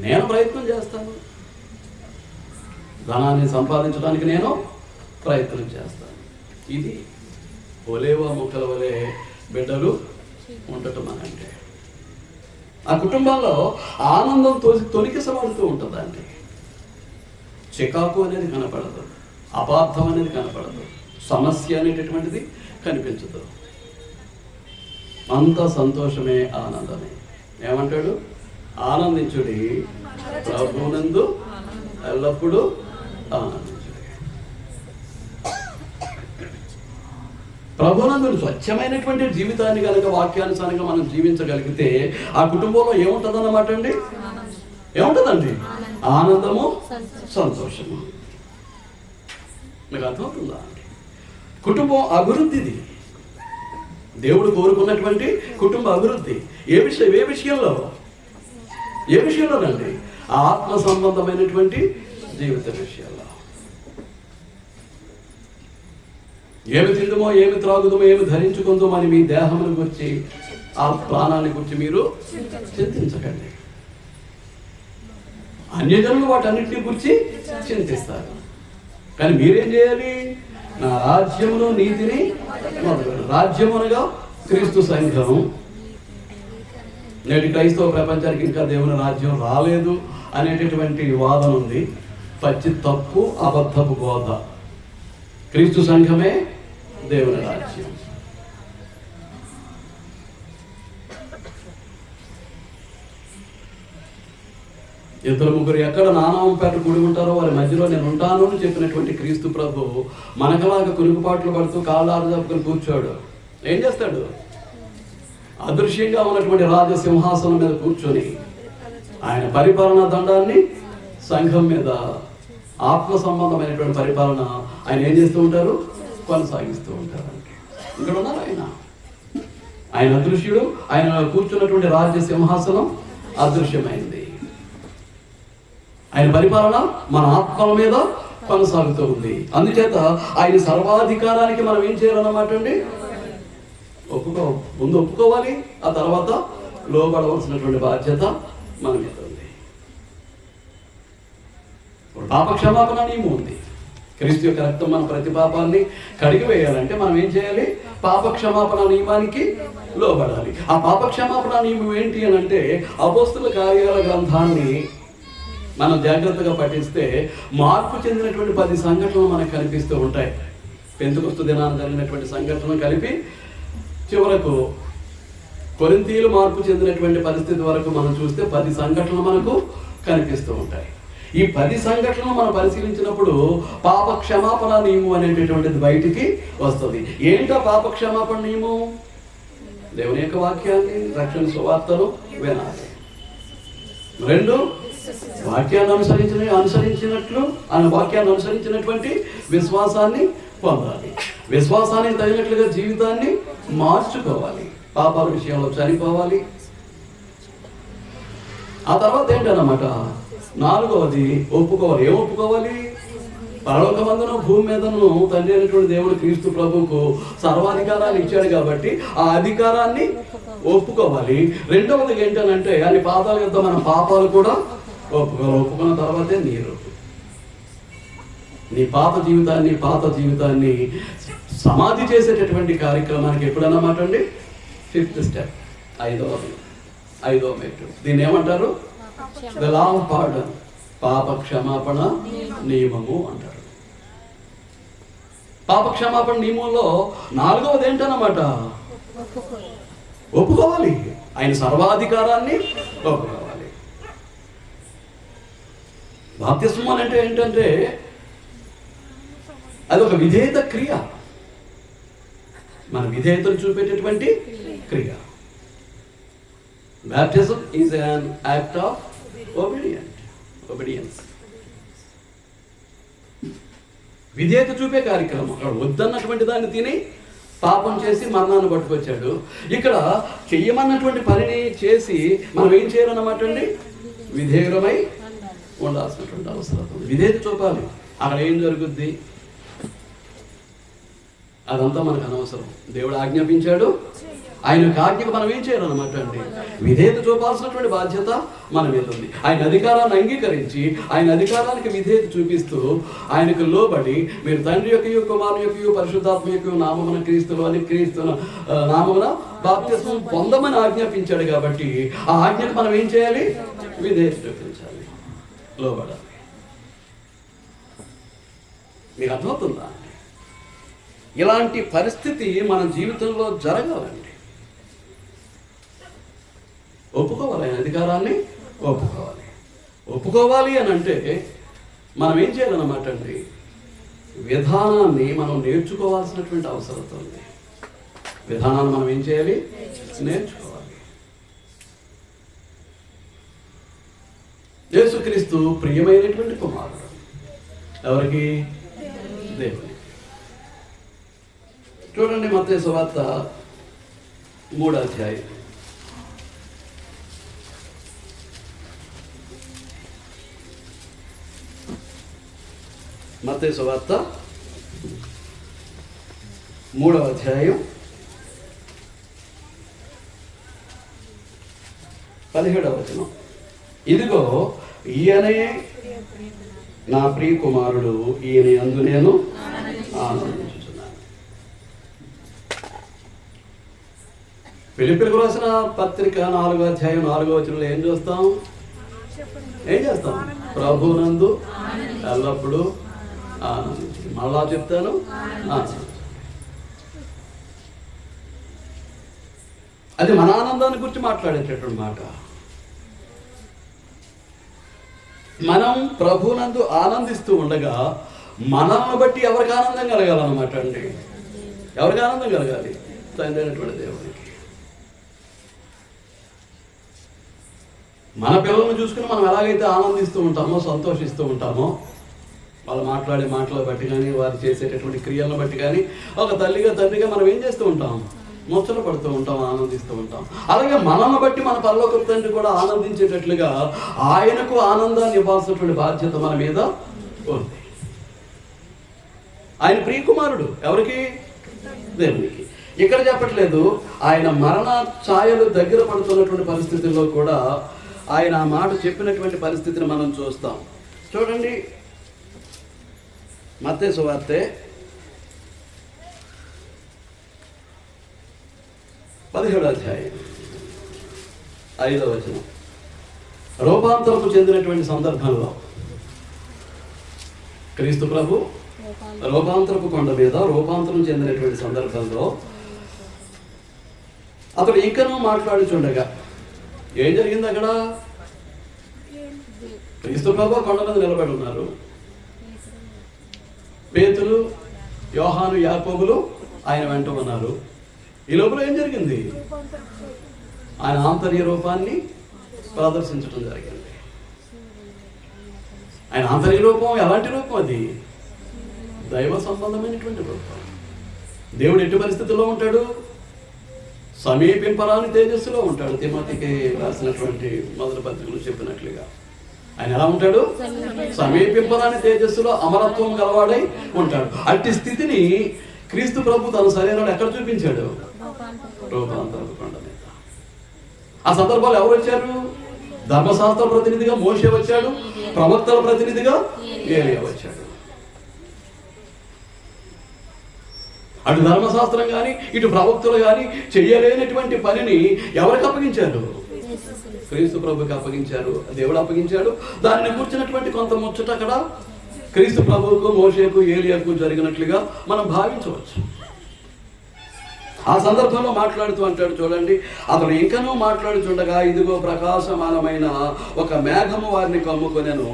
నేను ప్రయత్నం చేస్తాను, ధనాన్ని సంపాదించడానికి నేను ప్రయత్నం చేస్తాను. ఇది ఒలేవా మొక్కల వలె బిడ్డలు ఉండటం అని అంటే, ఆ కుటుంబంలో ఆనందం తొలికిసబడుతూ ఉంటుందండి. చికాకు అనేది కనపడదు, అపార్థం అనేది కనపడదు, సమస్య అనేటటువంటిది కనిపించదు. అంత సంతోషమే, ఆనందమే. ఏమంటాడు? ఆనందించుడి ప్రభువునందు ఎల్లప్పుడూ ఆనందించుడి. ప్రభువునందు స్వచ్ఛమైనటువంటి జీవితాన్ని కనుక వాక్యానుసారంగా మనం జీవించగలిగితే ఆ కుటుంబంలో ఏముంటుందన్నమాట అండి? ఏముంటుందండి? ఆనందము, సంతోషము. మీకు అర్థమవుతుందా అండి? కుటుంబం అభివృద్ధిది, దేవుడు కోరుకున్నటువంటి కుటుంబ అభివృద్ధి. ఏ విషయంలో? ఏ విషయంలోనండి? ఆత్మ సంబంధమైనటువంటి జీవిత విషయాల్లో. ఏమి తిందుమో, ఏమి త్రాగుదమో, ఏమి ధరించుకుందామో అని మీ దేహమును గురించి, ఆ ప్రాణాన్ని గురించి మీరు చింతించకండి. అన్యజనులు వాటన్నిటిని గురించి చింతిస్తారు. కానీ మీరేం చేయాలి? నా రాజ్యమును నీతిని మొదలు. రాజ్యం అనగా క్రీస్తు సంఘం. నేటి క్రైస్తవ ప్రపంచానికి ఇంకా దేవుని రాజ్యం రాలేదు అనేటటువంటి వాదన ఉంది. పచ్చి తప్పు, అబద్ధపు బోధ. క్రీస్తు సంఘమే దేవుని రాజ్యం. ఇద్దరు ముగ్గురు ఎక్కడ నానాంపేట కూడి ఉంటారో వారి మధ్యలో నేను ఉంటాను అని చెప్పినటువంటి క్రీస్తు ప్రభు మనకలాగా కురుగుపాట్లు పడుతూ కాళ్ళారు జరుపుకొని కూర్చోడు. ఏం చేస్తాడు? అదృశ్యంగా ఉన్నటువంటి రాజసింహాసనం మీద కూర్చొని ఆయన పరిపాలనా దండాన్ని సంఘం మీద, ఆత్మ సంబంధమైనటువంటి పరిపాలన ఆయన ఏం చేస్తూ ఉంటారు? కొనసాగిస్తూ ఉంటారు. ఇక్కడ ఉన్నారు ఆయన అదృశ్యుడు. ఆయన కూర్చున్నటువంటి రాజ్య సింహాసనం అదృశ్యమైంది. ఆయన పరిపాలన మన ఆత్మల మీద కొనసాగుతూ ఉంది. అందుచేత ఆయన సర్వాధికారానికి మనం ఏం చేయాలన్నమాట అండి? ముందు ఒప్పుకోవాలి, ఆ తర్వాత లోబడవలసినటువంటి బాధ్యత మన మీద ఉంది. పాప క్షమాపణ నియమం ఉంది. క్రీస్తు యొక్క రక్తం మన ప్రతి పాపాన్ని కడిగి వేయాలంటే మనం ఏం చేయాలి? పాప క్షమాపణ నియమానికి లోబడాలి. ఆ పాప క్షమాపణ నియమం ఏంటి అని అంటే, అపోస్తుల కార్యాల గ్రంథాన్ని మనం జాగ్రత్తగా పఠిస్తే మార్పు చెందినటువంటి 10 సంఘటనలు మనకు కనిపిస్తూ ఉంటాయి. పెంతెకొస్తు దినాన జరిగినటువంటి సంఘటనలు కలిపి చివరకు కొరింథీయులు మార్పు చెందినటువంటి పరిస్థితి వరకు మనం చూస్తే 10 సంఘటనలు మనకు కనిపిస్తూ ఉంటాయి. ఈ 10 సంఘటనలు మనం పరిశీలించినప్పుడు పాప క్షమాపణ నియమం అనేటటువంటిది బయటికి వస్తుంది. ఏంటో పాప క్షమాపణ నియమం? దేవుని యొక్క వాక్యాన్ని, రక్షణ సువార్తను వినాలి. 2, వాక్యాన్ని అనుసరించినటువంటి విశ్వాసాన్ని పొందాలి. విశ్వాసానికి తగినట్లుగా జీవితాన్ని మార్చుకోవాలి. పాపాల విషయంలో చనిపోవాలి. ఆ తర్వాత ఏంటన్నమాట? 4వది ఒప్పుకోవాలి. ఏం ఒప్పుకోవాలి? పరలోకమందును భూమి మీదను తండ్రి అయినటువంటి దేవుడు క్రీస్తు ప్రభువుకు సర్వాధికారాన్ని ఇచ్చాడు కాబట్టి ఆ అధికారాన్ని ఒప్పుకోవాలి. 2వది ఏంటనంటే ఆయన పాదాల యొక్క మన పాపాలు కూడా ఒప్పుకోవాలి. ఒప్పుకున్న తర్వాతే నీ పాత జీవితాన్ని సమాధి చేసేటటువంటి కార్యక్రమానికి ఎప్పుడన్నమాట అండి? 5th స్టెప్, 5వ మెట్టు. దీన్ని ఏమంటారు? ద లా ఆఫ్ పార్డన్, పాప క్షమాపణ నియమము అంటారు. పాప క్షమాపణ నియమంలో 4వది ఏంటన్నమాట? ఒప్పుకోవాలి. ఆయన సర్వాధికారాన్ని ఒప్పుకోవాలి. బాప్తిస్మం అంటే ఏంటంటే అదొక విధేయత క్రియ. మన విధేయతను చూపేటటువంటి క్రియ. Baptism is an act of obedience. విధేయత చూపే కార్యక్రమం. అక్కడ వద్దన్నటువంటి దాన్ని తిని పాపం చేసి మరణాన్ని పట్టుకొచ్చాడు. ఇక్కడ చెయ్యమన్నటువంటి పనిని చేసి మనం ఏం చేయాలన్నమాట అండి? విధేయులమై ఉండాల్సినటువంటి అవసరం. విధేయత చూపాలి. అక్కడ ఏం జరుగుద్ది అదంతా మనకు అనవసరం. దేవుడు ఆజ్ఞాపించాడు, ఆయన యొక్క ఆజ్ఞకు మనం ఏం చేయాలన్నమాట అండి? విధేయత చూపాల్సినటువంటి బాధ్యత మన మీద ఉంది. ఆయన అధికారాన్ని అంగీకరించి ఆయన అధికారానికి విధేయత చూపిస్తూ ఆయనకు లోబడి మీరు తండ్రి యొక్క కుమారుని యొక్క పరిశుద్ధాత్మ యొక్క నామమున క్రీస్తులో అని క్రీస్తు నామమున బాప్తిస్మం పొందమని ఆజ్ఞాపించాడు. కాబట్టి ఆ ఆజ్ఞకు మనం ఏం చేయాలి? విధేయత చూపించాలి, లోబడాలి. మీకు అర్థమవుతుందా? ఇలాంటి పరిస్థితి మన జీవితంలో జరగాలండి. ఒప్పుకోవాలి, ఆయన అధికారాన్ని ఒప్పుకోవాలి అని అంటే మనం ఏం చేయాలన్నమాట అండి? విధానాన్ని మనం నేర్చుకోవాల్సినటువంటి అవసరం ఉంది. విధానాన్ని మనం ఏం చేయాలి? నేర్చుకోవాలి. యేసుక్రీస్తు ప్రియమైనటువంటి కుమారుడు. ఎవరికి? దేవుని. చూడండి మత్తయి సువార్త 3వ అధ్యాయం. మత్తయి సువార్త 3వ అధ్యాయం 17వ వచనం. ఇదిగో ఈయనే నా ప్రియ కుమారుడు, ఈయన యందు నేను ఆనందించుచున్నాను. ఫిలిప్పీయులకు రాసిన పత్రిక 4వ అధ్యాయం 4వ వచనంలో ఏం చేస్తాం? ప్రభునందు ఎల్లప్పుడూ ఆనందించు. మళ్ళా చెప్తాను, అది మన ఆనందాన్ని గురించి మాట్లాడేటటువంటి మాట. మనం ప్రభునందు ఆనందిస్తూ ఉండగా మనల్ని బట్టి ఎవరికి ఆనందం కలగాలన్నమాట అండి? ఎవరికి ఆనందం కలగాలి? తండ్రి అయినటువంటి దేవుడికి. మన పిల్లలను చూసుకుని మనం ఎలాగైతే ఆనందిస్తూ ఉంటామో, సంతోషిస్తూ ఉంటామో, వాళ్ళు మాట్లాడే మాటలు బట్టి కానీ, వారు చేసేటటువంటి క్రియలను బట్టి కానీ, ఒక తల్లిగా తండ్రిగా మనం ఏం చేస్తూ ఉంటాం? ముచ్చట పడుతూ ఉంటాం, ఆనందిస్తూ ఉంటాం. అలాగే మనల్ని బట్టి మన పరలోక తండ్రి కూడా ఆనందించేటట్లుగా ఆయనకు ఆనందాన్ని ఇవ్వాల్సినటువంటి బాధ్యత మన మీద ఉంది. ఆయన ప్రియకుమారుడు. ఎవరికి? దేవునికి. ఇక్కడ చెప్పట్లేదు. ఆయన మరణ ఛాయలు దగ్గర పడుతున్నటువంటి పరిస్థితుల్లో కూడా ఆయన ఆ మాట చెప్పినటువంటి పరిస్థితిని మనం చూస్తాం. చూడండి మత్తయి సువార్త 17వ అధ్యాయం 5వ వచనం. రూపాంతరపు చెందినటువంటి సందర్భంలో క్రీస్తు ప్రభు రూపాంతరపు కొండ మీద రూపాంతరం చెందినటువంటి సందర్భంలో అతడు ఇంకనూ మాట్లాడుచుండగా ఏం జరిగింది అక్కడ? క్రీస్తు ప్రభు కొండ మీద నిలబడి ఉన్నారు. పేతురు, యోహాను, యాకోబులు ఆయన వెంట ఉన్నారు. ఈ లోపల ఏం జరిగింది? ఆయన ఆంతర్య రూపాన్ని ప్రదర్శించడం జరిగింది. ఆయన ఆంతర్య రూపం ఎలాంటి రూపం? అది దైవ సంబంధమైనటువంటి రూపం. దేవుడు ఎట్టి పరిస్థితుల్లో ఉంటాడు? సమీపింపరాని తేజస్సులో ఉంటాడు. తిమోతికి రాసినటువంటి మొదటి పత్రికలు చెప్పినట్లుగా ఆయన ఎలా ఉంటాడు? సమీపింపరాని తేజస్సులో అమరత్వం గలవాడై ఉంటాడు. అట్టి స్థితిని క్రీస్తు ప్రభు తన శరీరంలో ఎక్కడ చూపించాడు? రూపాంతరపు కొండ మీద. ఆ సందర్భాలు ఎవరు వచ్చారు? ధర్మశాస్త్ర ప్రతినిధిగా మోషే వచ్చాడు, ప్రవక్తల ప్రతినిధిగా ఏలియా వచ్చాడు. అటు ధర్మశాస్త్రం కానీ ఇటు ప్రవక్తలు కానీ చెయ్యలేనటువంటి పనిని ఎవరికి అప్పగించారు? క్రీస్తు ప్రభుకి అప్పగించారు. దేవుడు అప్పగించాడు. దానిని కూర్చున్నటువంటి కొంత ముచ్చట అక్కడ క్రీస్తు ప్రభువుకు, మోషేకు, ఏలియాకు జరిగినట్లుగా మనం భావించవచ్చు. ఆ సందర్భంలో మాట్లాడుతూ అంటాడు చూడండి, అతను ఇంకనూ మాట్లాడుచుండగా ఇదిగో ప్రకాశమానమైన ఒక మేఘము వారిని కమ్ముకొనెను.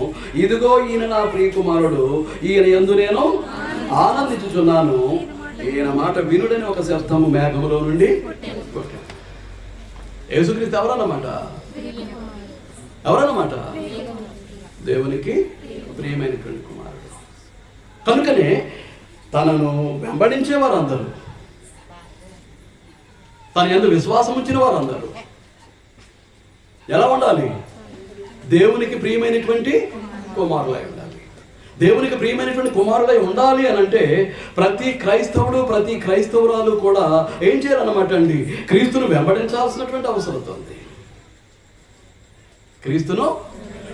ఇదిగో ఈయన నా ప్రియకుమారుడు, ఈయన యందు నేను ఆనందించుచున్నాను. ఈయన మాట వినుడని ఒక శబ్దము మేఘములో నుండి పుట్టెను. యేసుక్రీస్తు ఎవరన్నమాట? ఎవరన్నమాట? దేవునికి ప్రియమైనటువంటి కుమారుడు. కనుకనే తనను వెంబడించేవారు అందరూ, తన యందు విశ్వాసం ఉంచిన వారు అందరూ ఎలా ఉండాలి? దేవునికి ప్రియమైనటువంటి కుమారులై ఉండాలి. దేవునికి ప్రియమైనటువంటి కుమారులై ఉండాలి అని అంటే ప్రతి క్రైస్తవుడు, ప్రతి క్రైస్తవురాలు కూడా ఏం చేయాలన్నమాట అండి? క్రీస్తును వెంబడించాల్సినటువంటి అవసరం ఉంది. క్రీస్తును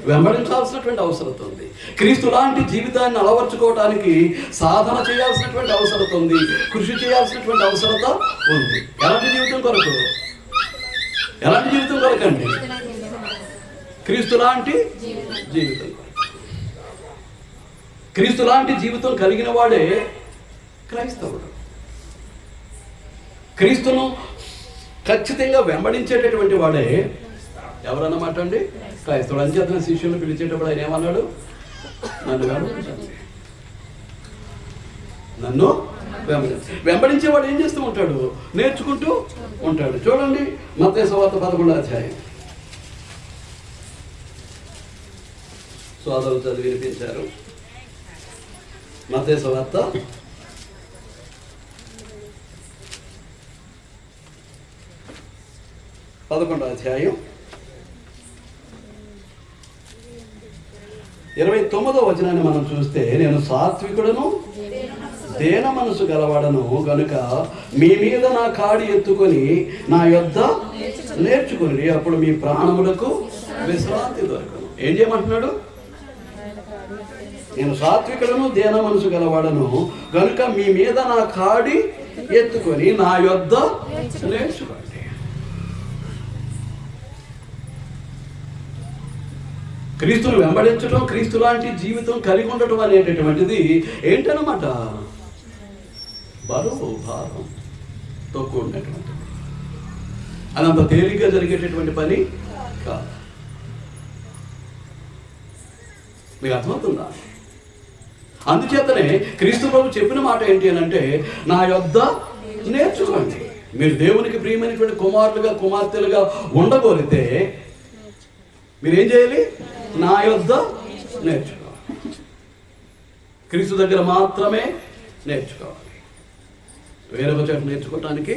వెంబడించాల్సినటువంటి అవసరం ఉంది. క్రీస్తు లాంటి జీవితాన్ని అలవర్చుకోవడానికి సాధన చేయాల్సినటువంటి అవసరం ఉంది, కృషి చేయాల్సినటువంటి అవసరత ఉంది. ఎలాంటి జీవితం కొరకు? ఎలాంటి జీవితం కొరకండి? క్రీస్తు లాంటి జీవితం కొరకు. క్రీస్తు లాంటి జీవితం కలిగిన వాడే క్రైస్తవుడు. క్రీస్తును ఖచ్చితంగా వెంబడించేటటువంటి వాడే ఎవరన్నమాట అండి? క్రైస్తవుడు. అంచేతన శిష్యులను పిలిచేటప్పుడు ఆయన ఏమన్నాడు? నన్ను వెంబడించండి. నన్ను వెంబడించేవాడు ఏం చేస్తూ ఉంటాడు? నేర్చుకుంటూ ఉంటాడు. చూడండి మత్తయి సువార్త 11వ అధ్యాయం. సోదరులు చదివి వినిపించారు. మత్తయి సువార్త 11వ అధ్యాయం 29వ వచనాన్ని మనం చూస్తే, నేను సాత్వికుడను దేన మనసు గలవాడను గనుక మీ మీద నా కాడి ఎత్తుకొని నా యొద్ద నేర్చుకుని అప్పుడు మీ ప్రాణములకు విశ్రాంతి దొరకను. ఏం చేయమంటున్నాడు? నేను సాత్వికుడను దేన మనసు గలవాడను గనుక మీ మీద నా కాడి ఎత్తుకొని నా యొద్ద నేర్చుకోండి. క్రీస్తును వెంబడించడం, క్రీస్తు లాంటి జీవితం కలిగి ఉండటం అనేటటువంటిది ఏంటన్నమాట? బరువు, భారం తక్కువ ఉండేటువంటి, అదంత తేలిగ్గా జరిగేటటువంటి పని కాదు. మీకు అర్థమవుతుందా? అందుచేతనే క్రీస్తు ప్రభు చెప్పిన మాట ఏంటి అని అంటే, నా యొద్ద నేర్చుకోండి. మీరు దేవునికి ప్రియమైనటువంటి కుమారులుగా, కుమార్తెలుగా ఉండగలిగితే మీరేం చేయాలి? నా యొద్ద నేర్చుకోవాలి. క్రీస్తు దగ్గర మాత్రమే నేర్చుకోవాలి. వేరొక చోట నేర్చుకోవటానికి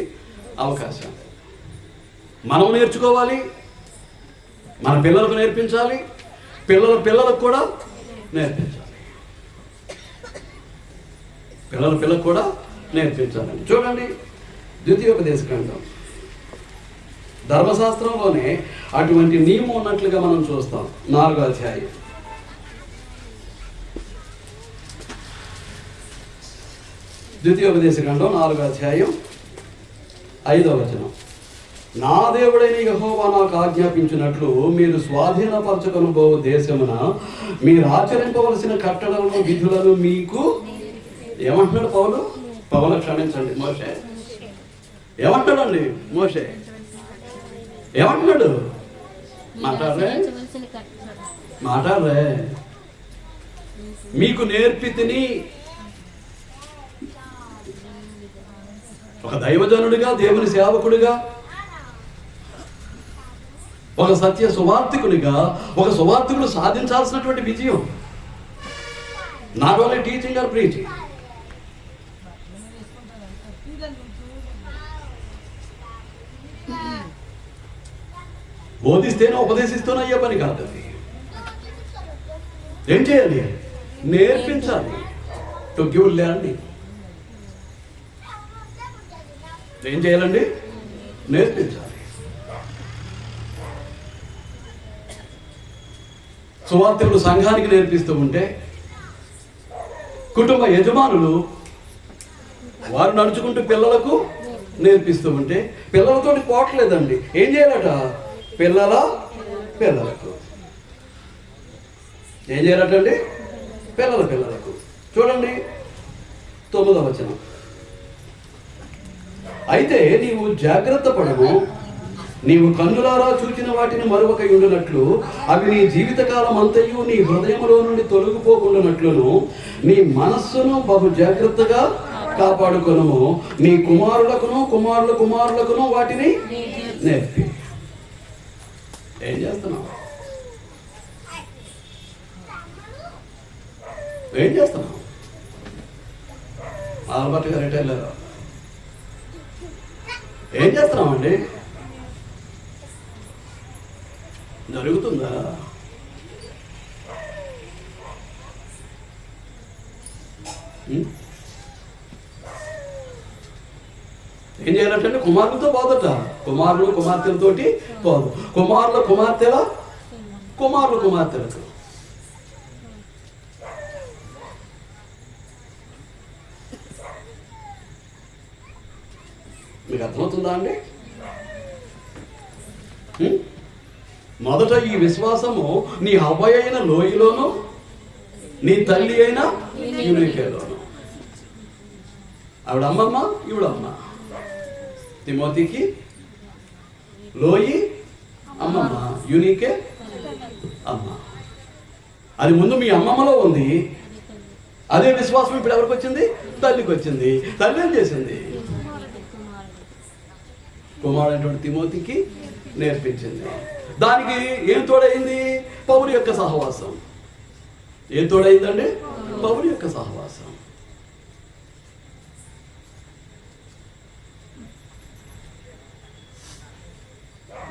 అవకాశం. మనం నేర్చుకోవాలి, మన పిల్లలకు నేర్పించాలి, పిల్లలకు కూడా నేర్పించాలి. పిల్లలకు కూడా నేర్పించాలని. చూడండి ద్వితీయోపదేశకాండం, ధర్మశాస్త్రంలోనే అటువంటి నియమం ఉన్నట్లుగా మనం చూస్తాం. 4వ అధ్యాయం. ద్వితీయోపదేశకాండం 4వ అధ్యాయం 5వ వచనం. నా దేవుడైన యెహోవా నాకు ఆజ్ఞాపించినట్లు మీరు స్వాధీనపరచుకొనబోవు దేశమున మీరు ఆచరింపవలసిన కట్టడలను, విధులను మీకు ఏమంటున్నాడు పౌలు క్షమించండి, మోషే ఏమంటాడండి? మోషే ఏమంటున్నాడు? మాట్లాడరే మీకు నేర్పితిని. ఒక దైవజనుడిగా, దేవుని సేవకుడిగా, ఒక సత్య సువార్తికునిగా, ఒక సువార్తికుడు సాధించాల్సినటువంటి విజయం not only teaching or preaching. బోధిస్తేనే, ఉపదేశిస్తూనే అయ్యే పని కాదు. అది ఏం చేయాలి? నేర్పించాలి. To give learning. ఏం చేయాలండి? నేర్పించాలి. సువార్తికుడు సంఘానికి నేర్పిస్తూ ఉంటే, కుటుంబ యజమానులు వారు నడుచుకుంటూ పిల్లలకు నేర్పిస్తూ ఉంటే, పిల్లలతోటి పోవట్లేదండి. ఏం చేయాలట? పిల్లలకు ఏం చేయాలటండి? పిల్లలకు. చూడండి 9వ వచనం. అయితే నీవు జాగ్రత్త పడము, నీవు కన్నులారా చూచిన వాటిని మరొక ఉండునట్లు, అవి నీ జీవితకాలం అంతయు నీ హృదయములో నుండి తొలగిపోకుండానట్లును నీ మనస్సును బహు జాగ్రత్తగా కాపాడుకొనుము, నీ కుమారులకును కుమారుల కుమారులకును వాటిని నేర్పి. ఏం చేస్తున్నావు? ఏం చేస్తున్నావు? ఆల్బర్ట్ గారు ఎటు వెళ్ళారు? ఏం చేస్తున్నామండి? జరుగుతుందా? ఏం చేయాలంటే కుమారులతో పోదట, కుమారులు కుమార్తెలతోటి పోదు, కుమారుల కుమార్తెల కుమారుల కుమార్తెలకు. మీకు అర్థమవుతుందా అండి? మొదట ఈ విశ్వాసము నీ అవ్వ అయిన లోయలోను, నీ తల్లి అయిన యూనికేలోను. ఆవిడ అమ్మమ్మ, ఈవిడమ్మ. తిమోతికి లోయి అమ్మమ్మ, యూనికే అమ్మ. అది ముందు మీ అమ్మమ్మలో ఉంది. అదే విశ్వాసం ఇప్పుడు ఎవరికి వచ్చింది? తల్లికి వచ్చింది. తల్లి ఏం చేసింది? కుమారుడైనటువంటి తిమోతికి నేర్పించింది. దానికి ఏం తోడైంది? పౌలు యొక్క సహవాసం. ఏం తోడైందండి? పౌలు యొక్క సహవాసం.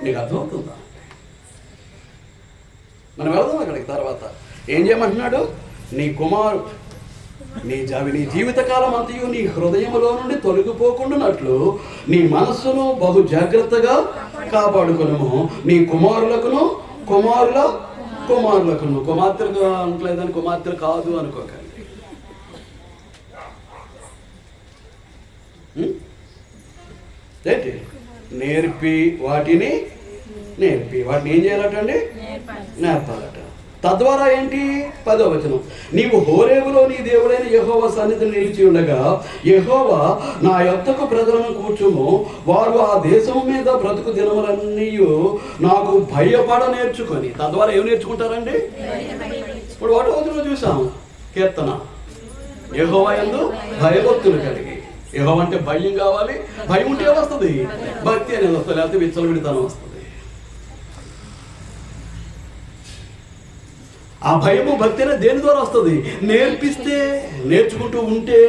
నీకు అర్థమవుతుందా? మనం వెళదాం అక్కడికి. తర్వాత ఏం చేయమంటున్నాడు? నీ జీవితకాలం అంతయు నీ హృదయములో నుండి తొలగిపోకుండానట్లు నీ మనస్సును బహు జాగ్రత్తగా కాపాడుకొనుము, నీ కుమారులకును కుమారుల కుమారులకును. కుమార్తెలకు అనట్లేదని కుమార్తెలు కాదు అనుకోకండి. ఏంటి? నేర్పి వాటిని ఏం చేయాలటండి? నేర్పాలట. తద్వారా ఏంటి? 10వ వచనం, నీవు హోరేబులో నీ దేవుడైన యెహోవా సన్నిధిని నిలిచి ఉండగా, యెహోవా నా యొద్దకు ప్రజలను కూర్చుము, వారు ఆ దేశం మీద బ్రతుకు దినములన్నీ నాకు భయపడ నేర్చుకొని. తద్వారా ఏం నేర్చుకుంటారండి? ఇప్పుడు 1వ వచనం చూసాం, కీర్తన, యెహోవా యందు భయభక్తులు కలిగి. యెహోవా అంటే భయం కావాలి. భయం ఉంటే వస్తుంది భక్తి అనేది వస్తుంది, లేకపోతే విచ్చలవిడితనం వస్తుంది. ఆ భయము భక్తి అనేది దేని ద్వారా వస్తుంది? నేర్పిస్తే, నేర్చుకుంటూ ఉంటే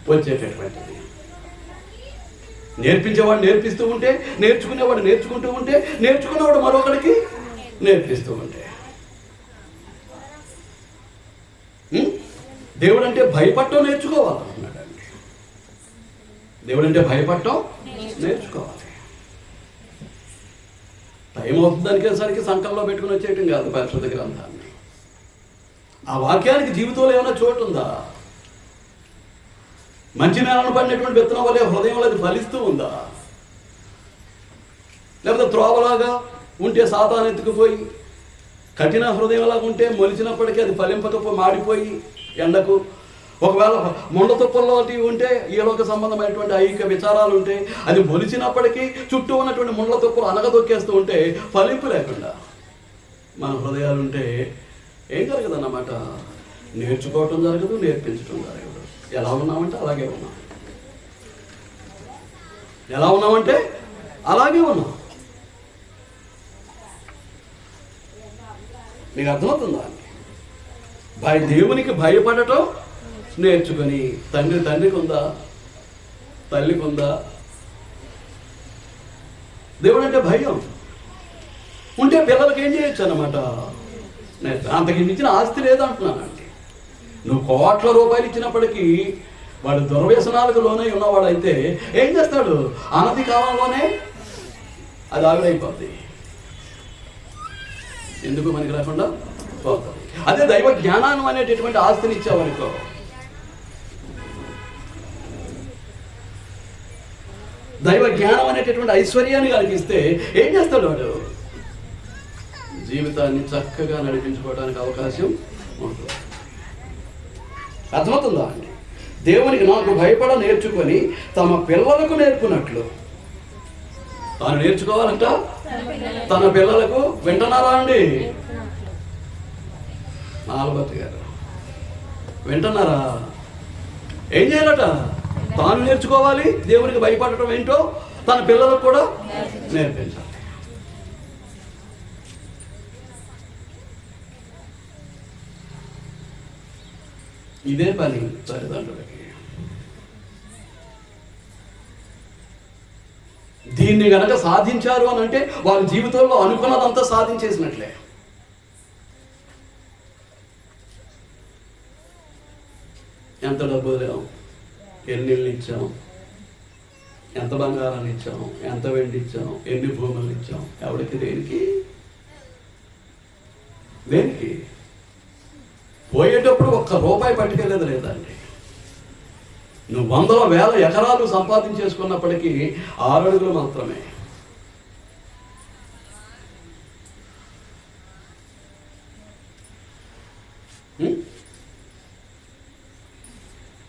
వచ్చేటటువంటిది. నేర్పించేవాడు నేర్పిస్తూ ఉంటే, నేర్చుకునేవాడు నేర్చుకుంటూ ఉంటే, నేర్చుకునేవాడు మరొకరికి నేర్పిస్తూ ఉంటే. దేవుడు అంటే భయపడటం నేర్చుకోవాలన్నాడండి. దేవుడు అంటే భయపడటం నేర్చుకోవాలి. టైం అవుతుంది అనుకేసరికి సంకల్లో పెట్టుకుని వచ్చేయటం కాదు పరిశుద్ధ గ్రంథాన్ని. ఆ వాక్యానికి జీవితంలో ఏమైనా చోటు ఉందా? మంచి నేలను పడినటువంటి విత్తనం వల్లే హృదయంలో అది ఫలిస్తూ ఉందా? లేకపోతే త్రోవలాగా ఉంటే సాతాను ఎత్తుకుపోయి, కఠిన హృదయంలాగా ఉంటే మొలిచినప్పటికీ అది ఫలింపకపోయి మాడిపోయి ఎండకు, ఒకవేళ ముండ తుప్పల్లో ఉంటే ఈలోక సంబంధమైనటువంటి ఐక్య విచారాలు ఉంటే అది మొలిచినప్పటికీ చుట్టూ ఉన్నటువంటి ముండ్ల తుప్పలు అనగదొక్కేస్తూ ఉంటే ఫలింపు లేకుండా మన హృదయాలు ఉంటే ఏం జరగదన్నమాట? నేర్చుకోవటం జరగదు, నేర్పించడం జరగదు. ఎలా ఉన్నామంటే అలాగే ఉన్నాం. ఎలా ఉన్నామంటే అలాగే ఉన్నాం. మీకు అర్థమవుతుందా? దేవునికి భయపడటం నేర్చుకొని. తండ్రికి ఉందా? తల్లికి ఉందా? దేవుడు అంటే భయం ఉంటే పిల్లలకి ఏం చేయొచ్చు అన్నమాట? అంతకి మించిన ఆస్తి లేదంటున్నానండి. నువ్వు కోట్ల రూపాయలు ఇచ్చినప్పటికీ వాడు దుర్వ్యసనాలకు లోనై ఉన్నవాడైతే ఏం చేస్తాడు? అనతి కాలంలోనే అది ఆవిరైపోద్ది. ఎందుకు మనకి రాకుండా పోతుంది. అదే దైవ జ్ఞానాన్ని అనేటటువంటి ఆస్తిని ఇచ్చావనుకో, దైవ జ్ఞానం అనేటటువంటి ఐశ్వర్యాన్ని కలిగిస్తే ఏం చేస్తాడు? వాడు జీవితాన్ని చక్కగా నడిపించుకోవడానికి అవకాశం ఉంటుంది. అర్థమవుతుందా అండి? దేవునికి నాకు భయపడ నేర్చుకొని తమ పిల్లలకు నేర్పునట్లు. తాను నేర్చుకోవాలంట, తన పిల్లలకు. వింటున్నారా అండి? ఆల్బర్ట్ గారు వింటున్నారా? ఏం చేయాలట? తాను నేర్చుకోవాలి, దేవునికి భయపడటం ఏంటో తన పిల్లలకు కూడా నేర్పించాలి. ఇదే పని తల్లిదండ్రులకి. దీన్ని గనక సాధించారు అని అంటే వారి జీవితంలో అనుకున్నదంతా సాధించేసినట్లే. ఎంత డబ్బు వదిలాం, ఎన్ని ఇళ్ళు ఇచ్చాం, ఎంత బంగారాన్ని ఇచ్చాం, ఎంత వెండి ఇచ్చాం, ఎన్ని భూములు ఇచ్చాం, ఎవరికి దేనికి? పోయేటప్పుడు ఒక్క రూపాయి పట్టుకెళ్ళేది లేదండి. నువ్వు 100,000 ఎకరాలు సంపాదించేసుకున్నప్పటికీ 6 అడుగులు మాత్రమే.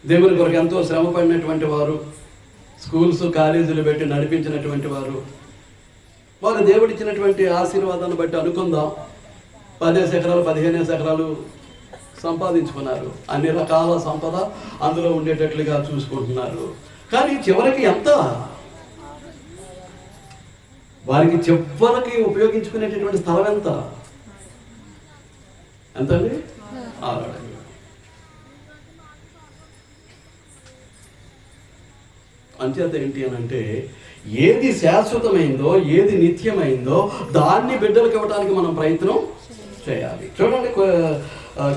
దేవుని కొరకు ఎంతో శ్రమ పడినటువంటి వారు, స్కూల్స్ కాలేజీలు పెట్టి నడిపించినటువంటి వారు, వారు దేవుడిచ్చినటువంటి ఆశీర్వాదాన్ని బట్టి అనుకుందాం 10 ఎకరాలు 15 ఎకరాలు సంపాదించుకున్నారు. అన్ని రకాల సంపద అందులో ఉండేటట్లుగా చూసుకుంటున్నారు. కానీ చివరికి ఎంత? వారికి చివరికి ఉపయోగించుకునేటటువంటి స్థలం ఎంత? ఎంతండి? 6 అడుగులు. అంచేత ఏంటి అని అంటే ఏది శాశ్వతమైందో, ఏది నిత్యమైందో దాన్ని బిడ్డలకు ఇవ్వడానికి మనం ప్రయత్నం చేయాలి. చూడండి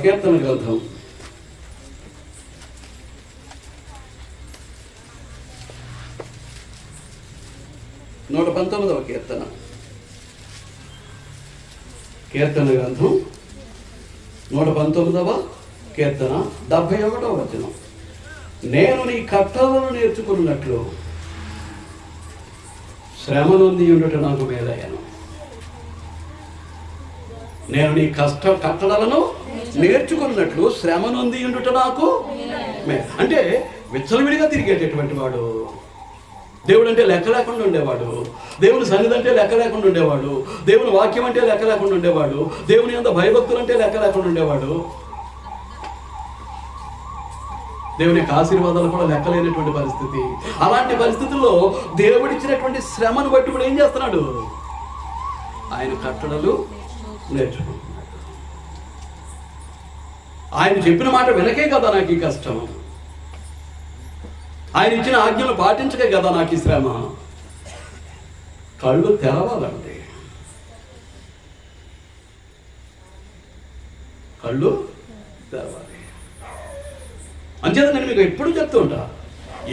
కీర్తన గ్రంథం 119వ కీర్తన. కీర్తన గ్రంథం 119వ కీర్తన 71వ వచనం. నేను నీ కట్టలను నేర్చుకున్నట్లు శ్రమ నొంది ఉండుట నాకు మేలయ్యను. నేను నీ కట్టడలను నేర్చుకున్నట్లు శ్రమ నొంది ఉండుట నాకు అంటే విచ్చలవిడిగా తిరిగేటటువంటి వాడు, దేవుడు అంటే లెక్క లేకుండా ఉండేవాడు, దేవుని సన్నిధి అంటే లెక్క లేకుండా ఉండేవాడు, దేవుని వాక్యం అంటే లెక్క లేకుండా ఉండేవాడు, దేవుని అంత భయభక్తులు అంటే లెక్క లేకుండా ఉండేవాడు, దేవుని యొక్క ఆశీర్వాదాలు కూడా లెక్కలేనటువంటి పరిస్థితి. అలాంటి పరిస్థితుల్లో దేవుడిచ్చినటువంటి శ్రమను బట్టి కూడా ఏం చేస్తున్నాడు? ఆయన కట్టడలు నేర్చుకుంటున్నాడు. ఆయన చెప్పిన మాట వినకే కదా నాకు ఈ కష్టం, ఆయన ఇచ్చిన ఆజ్ఞలు పాటించకే కదా నాకు ఈ శ్రమ. కళ్ళు తెరవాలండి, కళ్ళు తెరవాలి. అంచేత నేను మీకు ఎప్పుడు చెప్తూ ఉంటా,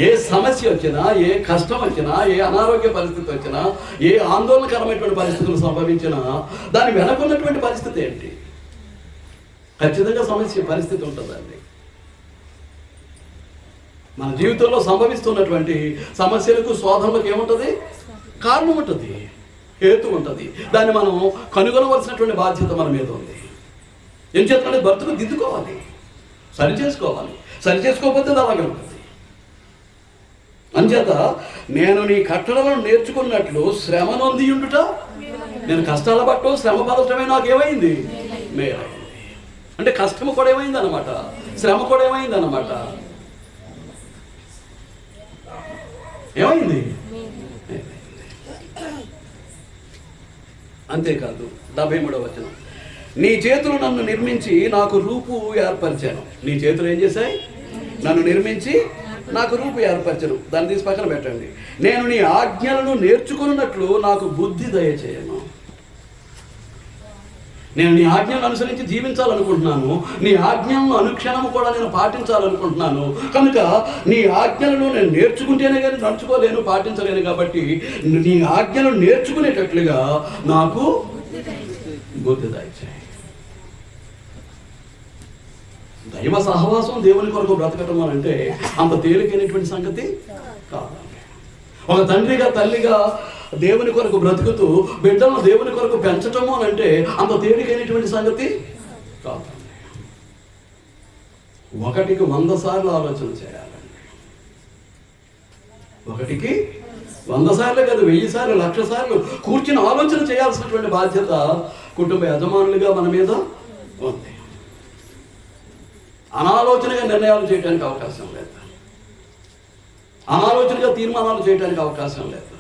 ఏ సమస్య వచ్చినా, ఏ కష్టం వచ్చినా, ఏ అనారోగ్య పరిస్థితి వచ్చినా, ఏ ఆందోళనకరమైనటువంటి పరిస్థితులు సంభవించినా దాని వెనకున్నటువంటి పరిస్థితి ఏంటి? ఖచ్చితంగా పరిస్థితి ఉంటుందండి. మన జీవితంలో సంభవిస్తున్నటువంటి సమస్యలకు, శోధనలకు ఏముంటుంది? కారణం ఉంటుంది, హేతు ఉంటుంది. దాన్ని మనం కనుగొనవలసినటువంటి బాధ్యత మన మీద ఉంది. ఏం చేస్తానంటే భర్తను దిద్దుకోవాలి, సరి చేసుకోవాలి. సరి చేసుకోకపోతే అలాగే ఉంటుంది. అంచేత నేను నీ కట్టడలను నేర్చుకున్నట్లు శ్రమ నొంది ఉండుట, నేను కష్టాల పట్టు శ్రమ పడటమే నాకేమైంది? మేలైంది. అంటే కష్టము కూడా ఏమైంది అన్నమాట, శ్రమ కూడా ఏమైంది అన్నమాట. ఏమైంది? అంతేకాదు 73వ వచనం. నీ చేతులు నన్ను నిర్మించి నాకు రూపు ఏర్పరిచాను. నీ చేతులు ఏం చేశాయి? నన్ను నిర్మించి నాకు రూపు ఏర్పరచను. దాన్ని తీసి పక్కన పెట్టండి. నేను నీ ఆజ్ఞలను నేర్చుకున్నట్లు నాకు బుద్ధి దయచేయను. నేను నీ ఆజ్ఞలను అనుసరించి జీవించాలనుకుంటున్నాను, నీ ఆజ్ఞలను అనుక్షణము కూడా నేను పాటించాలనుకుంటున్నాను. కనుక నీ ఆజ్ఞలను నేను నేర్చుకుంటేనే కానీ నడుచుకోలేను, పాటించలేను. కాబట్టి నీ ఆజ్ఞలను నేర్చుకునేటట్లుగా నాకు బుద్ధి దయచేయి. దైవ సహవాసం దేవుని కొరకు బ్రతకటం అని అంటే అంత తేలికైనటువంటి సంగతి కాదండి. ఒక తండ్రిగా, తల్లిగా దేవుని కొరకు బ్రతుకుతూ బిడ్డలను దేవుని కొరకు పెంచటము అని అంటే అంత తేలికైనటువంటి సంగతి కాదండి. 1కి 100 సార్లు ఆలోచన చేయాలండి. 1కి 100 సార్లు కాదు, 1000 సార్లు, 1,00,000 సార్లు కూర్చుని ఆలోచన చేయాల్సినటువంటి బాధ్యత కుటుంబ యజమానులుగా మన మీద ఉంది. అనాలోచనగా నిర్ణయాలు చేయడానికి అవకాశం లేదు. అనాలోచనగా తీర్మానాలు చేయడానికి అవకాశం లేదు.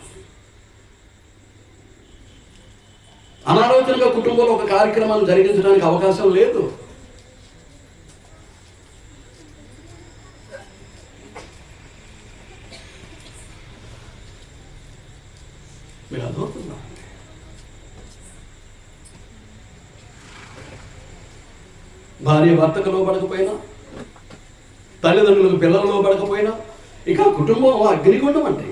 అనాలోచనగా కుటుంబంలో ఒక కార్యక్రమాన్ని జరిగించడానికి అవకాశం లేదు. మీరు అర్థమవుతుందా? భార్య భర్తకు లోబడకపోయినా, తల్లిదండ్రులకు పిల్లలు లోబడకపోయినా, ఇక కుటుంబం అగ్నిగుండం అంటే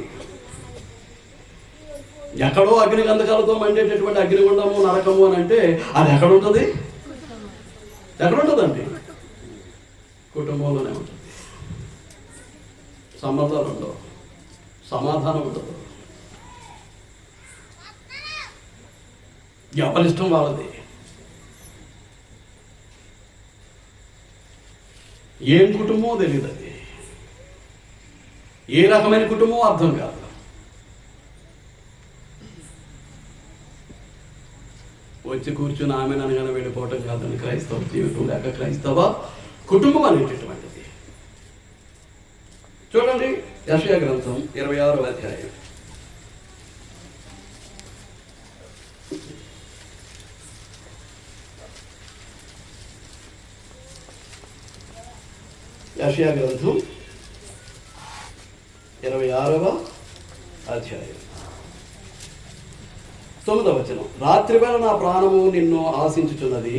ఎక్కడో అగ్ని గంధకాలతో మండేటటువంటి అగ్నిగుండము నరకము అని అంటే అది ఎక్కడ ఉంటుంది? ఎక్కడుంటుందండి? కుటుంబంలోనే ఉంటుంది. సంబంధాలు ఉండవు, సమాధానం ఉండదు, ఎవరిష్టం వాళ్ళది. ఏం కుటుంబమో తెలియదు, అది ఏ రకమైన కుటుంబమో అర్థం కాదు. వచ్చి కూర్చుని ఆమె అనగానే వెళ్ళిపోవటం కాదని క్రైస్తవ జీవితం లేక క్రైస్తవ కుటుంబం అనేటటువంటిది. చూడండి, యెషయా గ్రంథం 26వ అధ్యాయం. యెషయా గ్రంథం 26వ అధ్యాయం 9వ వచనం. రాత్రివేళ నా ప్రాణము నిన్ను ఆశించుచున్నది,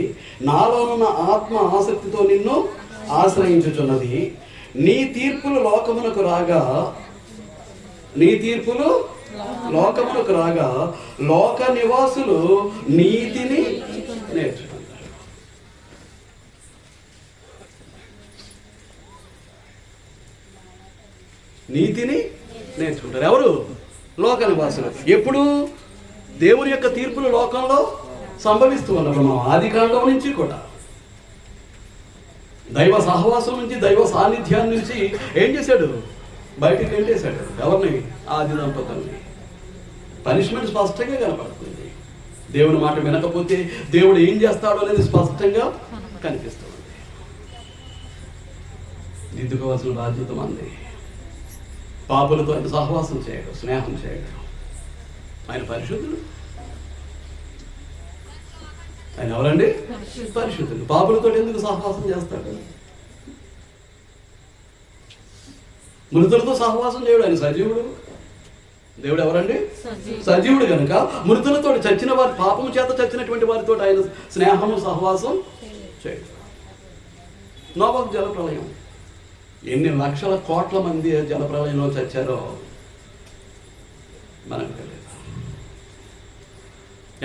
నాలోనున్న ఆత్మ ఆసక్తితో నిన్ను ఆశ్రయించుచున్నది. నీ తీర్పులు లోకమునకు రాగా లోక నివాసులు నీతిని నేర్చుకుంటారు. నీతిని నేర్చుకుంటారు ఎవరు? లోక నివాసులు. ఎప్పుడు? దేవుని యొక్క తీర్పులు లోకంలో సంభవిస్తూ ఉన్నారు. మనం ఆది కాండం నుంచి కూడా దైవ సహవాసం నుంచి, దైవ సాన్నిధ్యాన్ని నుంచి ఏం చేశాడు? బయటికి వెళ్ళేశాడు. ఎవరిని? ఆది దంపతుల్ని. పనిష్మెంట్ స్పష్టంగా కనపడుతుంది. దేవుని మాట వినకపోతే దేవుడు ఏం చేస్తాడు అనేది స్పష్టంగా కనిపిస్తుంది. దిద్దుకోవాల్సిన బాధ్యత మంది. పాపులతో ఆయన సహవాసం చేయడు, స్నేహం చేయడు. ఆయన పరిశుద్ధుడు. ఆయన ఎవరండి? పరిశుద్ధుడు. పాపులతో ఎందుకు సహవాసం చేస్తాడు? మృతులతో సహవాసం చేయడు. ఆయన సజీవుడు. దేవుడు ఎవరండి? సజీవుడు కనుక మృతులతో, చచ్చిన వారి, పాపము చేత చచ్చినటువంటి వారితో ఆయన స్నేహము సహవాసం చేయడు. నోవాహు జలప్రళయం, ఎన్ని లక్షల కోట్ల మంది జలప్రళయంలో చచ్చారో మనకు తెలియదు.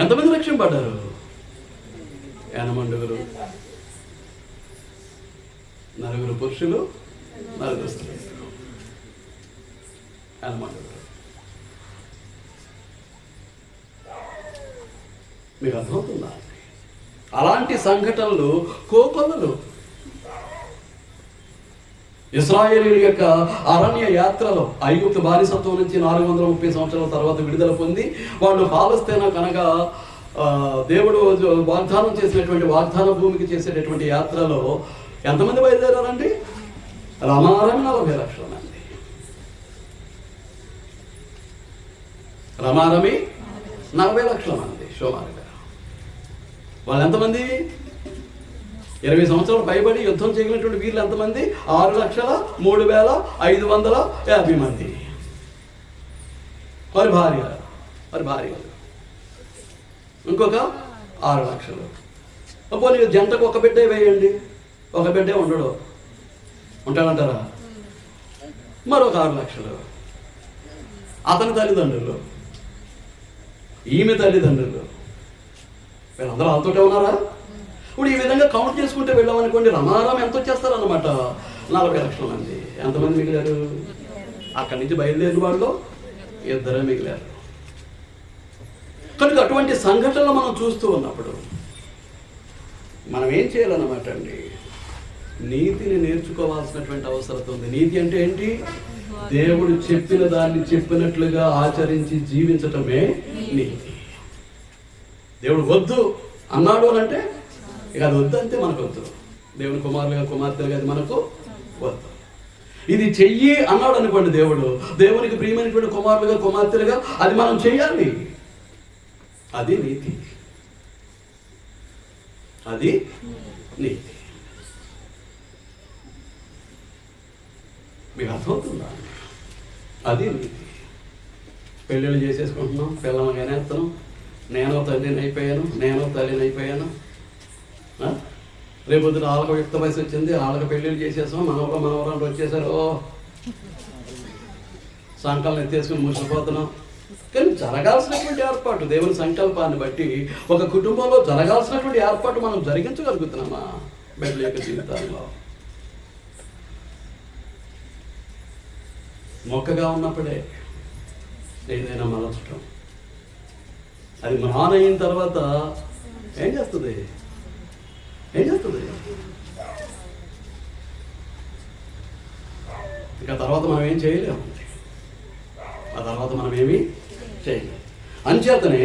ఎంతమంది రక్షింపడ్డారు? 80 9 పురుషులు, 9 స్త్రీలు. 80. మీకు అర్థమవుతుందా? అలాంటి సంఘటనలు కోకొల్లలు. ఇశ్రాయేలీయుల యొక్క అరణ్య యాత్రలో ఐగుప్తు బానిసత్వం నుంచి 430 సంవత్సరాల తర్వాత విడుదల పొంది వాళ్ళు పాలస్తీనా కనుక దేవుడు వాగ్దానం చేసినటువంటి వాగ్దాన భూమికి చేసేటటువంటి యాత్రలో ఎంతమంది బయలుదేరారండి? రమారమి 40 లక్షల మంది. రమారమి 40 లక్షల మంది షోమారుగా. వాళ్ళు ఎంతమంది? 20 సంవత్సరాలు పైబడి యుద్ధం చేయనటువంటి వీళ్ళు ఎంతమంది? 6,03,550 మంది. వారి భార్యలు ఇంకొక 6 లక్షలు. పోనీ జంటకు ఒక బిడ్డే వేయండి, ఒక బిడ్డే ఉంటాడంటారా? మరొక 6 లక్షలు. అతని తల్లిదండ్రులు, ఈమె తల్లిదండ్రులు, వీళ్ళందరూ వాళ్ళతోటే ఉన్నారా? ఇప్పుడు ఈ విధంగా కౌంట్ చేసుకుంటే వెళ్ళామనుకోండి, రమారాం ఎంత వచ్చేస్తారన్నమాట? 40 లక్షల మంది. ఎంతమంది మిగిలారు? అక్కడి నుంచి బయలుదేరిన వాళ్ళు 2 మిగిలారు. కనుక అటువంటి సంఘటనలు మనం చూస్తూ ఉన్నప్పుడు మనం ఏం చేయాలన్నమాట అండి? నీతిని నేర్చుకోవాల్సినటువంటి అవసరం ఉంది. నీతి అంటే ఏంటి? దేవుడు చెప్పిన దాన్ని చెప్పినట్లుగా ఆచరించి జీవించటమే నీతి. దేవుడు వద్దు అన్నాడు అని అంటే ఇక అది వద్దు అంతే, మనకు వద్దు. దేవుని కుమారులుగా కుమార్తెలుగా అది మనకు వద్దు. ఇది చెయ్యి అన్నాడు అనుకోండి దేవుడు, దేవునికి ప్రియమైనటువంటి కుమారులుగా కుమార్తెలుగా అది మనం చెయ్యాలి. అది నీతి, అది నీతి. మీకు అర్థమవుతుందా? అది నీతి. పెళ్ళిళ్ళు చేసేసుకుంటున్నాం, పిల్లలు కనేస్తున్నాం, నేను తల్లిని అయిపోయాను, నేను తల్లిని అయిపోయాను. రేపొద్దున వాళ్ళకు యుక్త వయసు వచ్చింది, వాళ్ళకి పెళ్ళిళ్ళు చేసేసాం, మనవరాలు వచ్చేసారు, సంకల్పం ఎత్తేసుకుని ముసిపోతున్నాం. కానీ జరగాల్సినటువంటి ఏర్పాటు, దేవుని సంకల్పాన్ని బట్టి ఒక కుటుంబంలో జరగాల్సినటువంటి ఏర్పాటు మనం జరిగించగలుగుతున్నామా బిడ్డల యొక్క జీవితాల్లో? మొక్కగా ఉన్నప్పుడే ఏదైనా మలచటం, అది మానయిన తర్వాత ఏం చేస్తుంది? ఇంకా తర్వాత మనం ఏం చేయలేము, ఆ తర్వాత మనం ఏమీ చేయలేము. అంచేతనే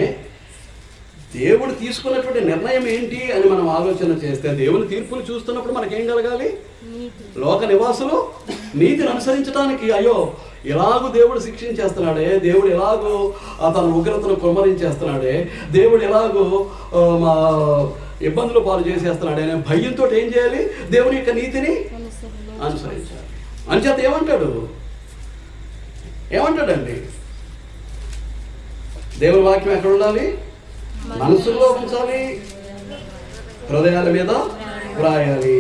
దేవుడు తీసుకున్నటువంటి నిర్ణయం ఏంటి అని మనం ఆలోచన చేస్తే, దేవుని తీర్పులు చూస్తున్నప్పుడు మనకేం కలగాలి? లోక నివాసులు నీతిని అనుసరించడానికి, అయ్యో ఎలాగూ దేవుడు శిక్షించేస్తున్నాడే, దేవుడు ఎలాగూ తన ఉగ్రతను కుమ్మరించేస్తున్నాడే, దేవుడు ఎలాగూ మా ఇబ్బందులు పాలు చేసేస్తున్నాడే అనే భయంతో ఏం చేయాలి? దేవుని యొక్క నీతిని అనుసరించాలి. అంచేత ఏమంటాడండి? దేవుని వాక్యం ఎక్కడ ఉండాలి? మనసులో ఉంచాలి, హృదయాల మీద వ్రాయాలి.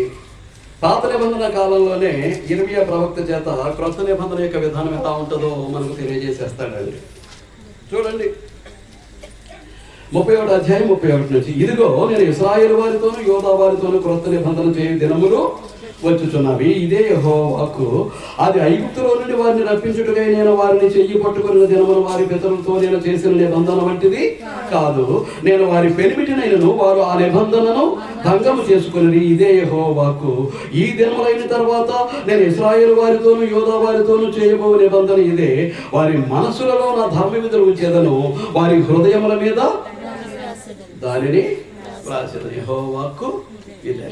పాత నిబంధన కాలంలోనే ఇర్మియా ప్రవక్త చేత క్రొత్త నిబంధన యొక్క విధానం ఎలా ఉంటుందో మనకు తెలియజేసేస్తాడండి. చూడండి 31వ అధ్యాయం 31 నుంచి, ఇదిగో నేను ఇశ్రాయేలు వారితోనూ యోధా వారితోనూ క్రొత్త నిబంధన చేయు దినములు వచ్చుచున్నవి, ఇదే యెహోవా వాక్కు. అది ఐగుప్తులో నుండి వారిని రప్పించుటకై నేను వారిని చెయ్యి పట్టుకున్న దినమును వారి పితరులతో నేను చేసిన నిబంధన వంటిది కాదు. నేను వారి పెనిమిటినైనను వారు ఆ నిబంధనను భంగము చేసుకుని, ఇదే యెహోవా వాక్కు. ఈ దినములైన తర్వాత నేను ఇశ్రాయేలు వారితోనూ యోధా వారితోనూ చేయబో నిబంధన ఇదే, వారి మనసులలో నా ధర్మ విధులు ఉంచేదను, వారి హృదయముల మీద దానిని రాసేదను. యెహోవా వాక్కు ఇదే.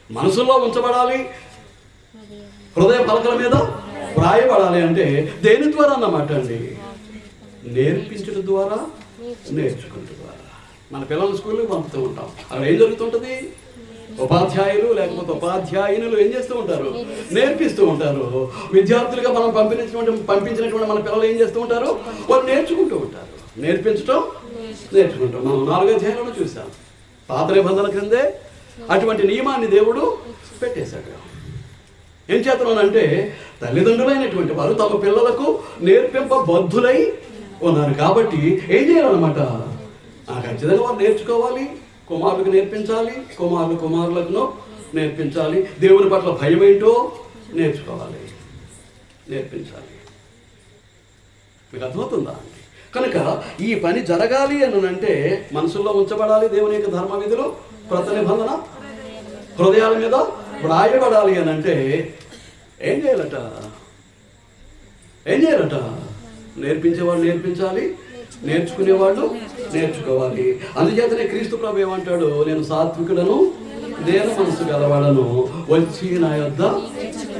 మనసులో ఉంచబడాలి, హృదయ పలకల మీద వ్రాయబడాలి. అంటే దేని ద్వారా అన్నమాట అండి? నేర్పించడం ద్వారా, నేర్చుకుంటూ ద్వారా. మన పిల్లలు స్కూల్కి పంపుతూ ఉంటాం, అక్కడ ఏం జరుగుతుంటుంది? ఉపాధ్యాయులు లేకపోతే ఉపాధ్యాయునులు ఏం చేస్తూ ఉంటారు? నేర్పిస్తూ ఉంటారు. విద్యార్థులుగా మనం పంపించినటువంటి మన పిల్లలు ఏం చేస్తూ ఉంటారు? వాళ్ళు నేర్చుకుంటూ ఉంటారు. నేర్చుకుంటాం. మనం 4వ అధ్యాయంలో చూసాం, పాత నిబంధన క్రిందే అటువంటి నియమాన్ని దేవుడు పెట్టేశాడు. ఏం చేస్తున్నానంటే, తల్లిదండ్రులైనటువంటి వారు తమ పిల్లలకు నేర్పింపబద్ధులై ఉన్నారు కాబట్టి ఏం చేయాలన్నమాట? ఖచ్చితంగా వారు నేర్చుకోవాలి, కుమారులకు నేర్పించాలి, కుమారులకు నేర్పించాలి, దేవుని పట్ల భయం ఏంటో నేర్పించాలి. మీకు అర్థమవుతుందా? కనుక ఈ పని జరగాలి అని అంటే మనసుల్లో ఉంచబడాలి దేవుని యొక్క ధర్మ విధులు, క్రొత్త నిబంధన హృదయాల మీద వ్రాయబడాలి అని అంటే ఏం చేయాలట? నేర్పించేవాడు నేర్పించాలి, నేర్చుకునేవాళ్ళు నేర్చుకోవాలి. అందుచేతనే క్రీస్తు ప్రభు ఏమంటాడు? నేను సాత్వికులను, దేన మనసు గలవాడను, వచ్చి నా యొద్ద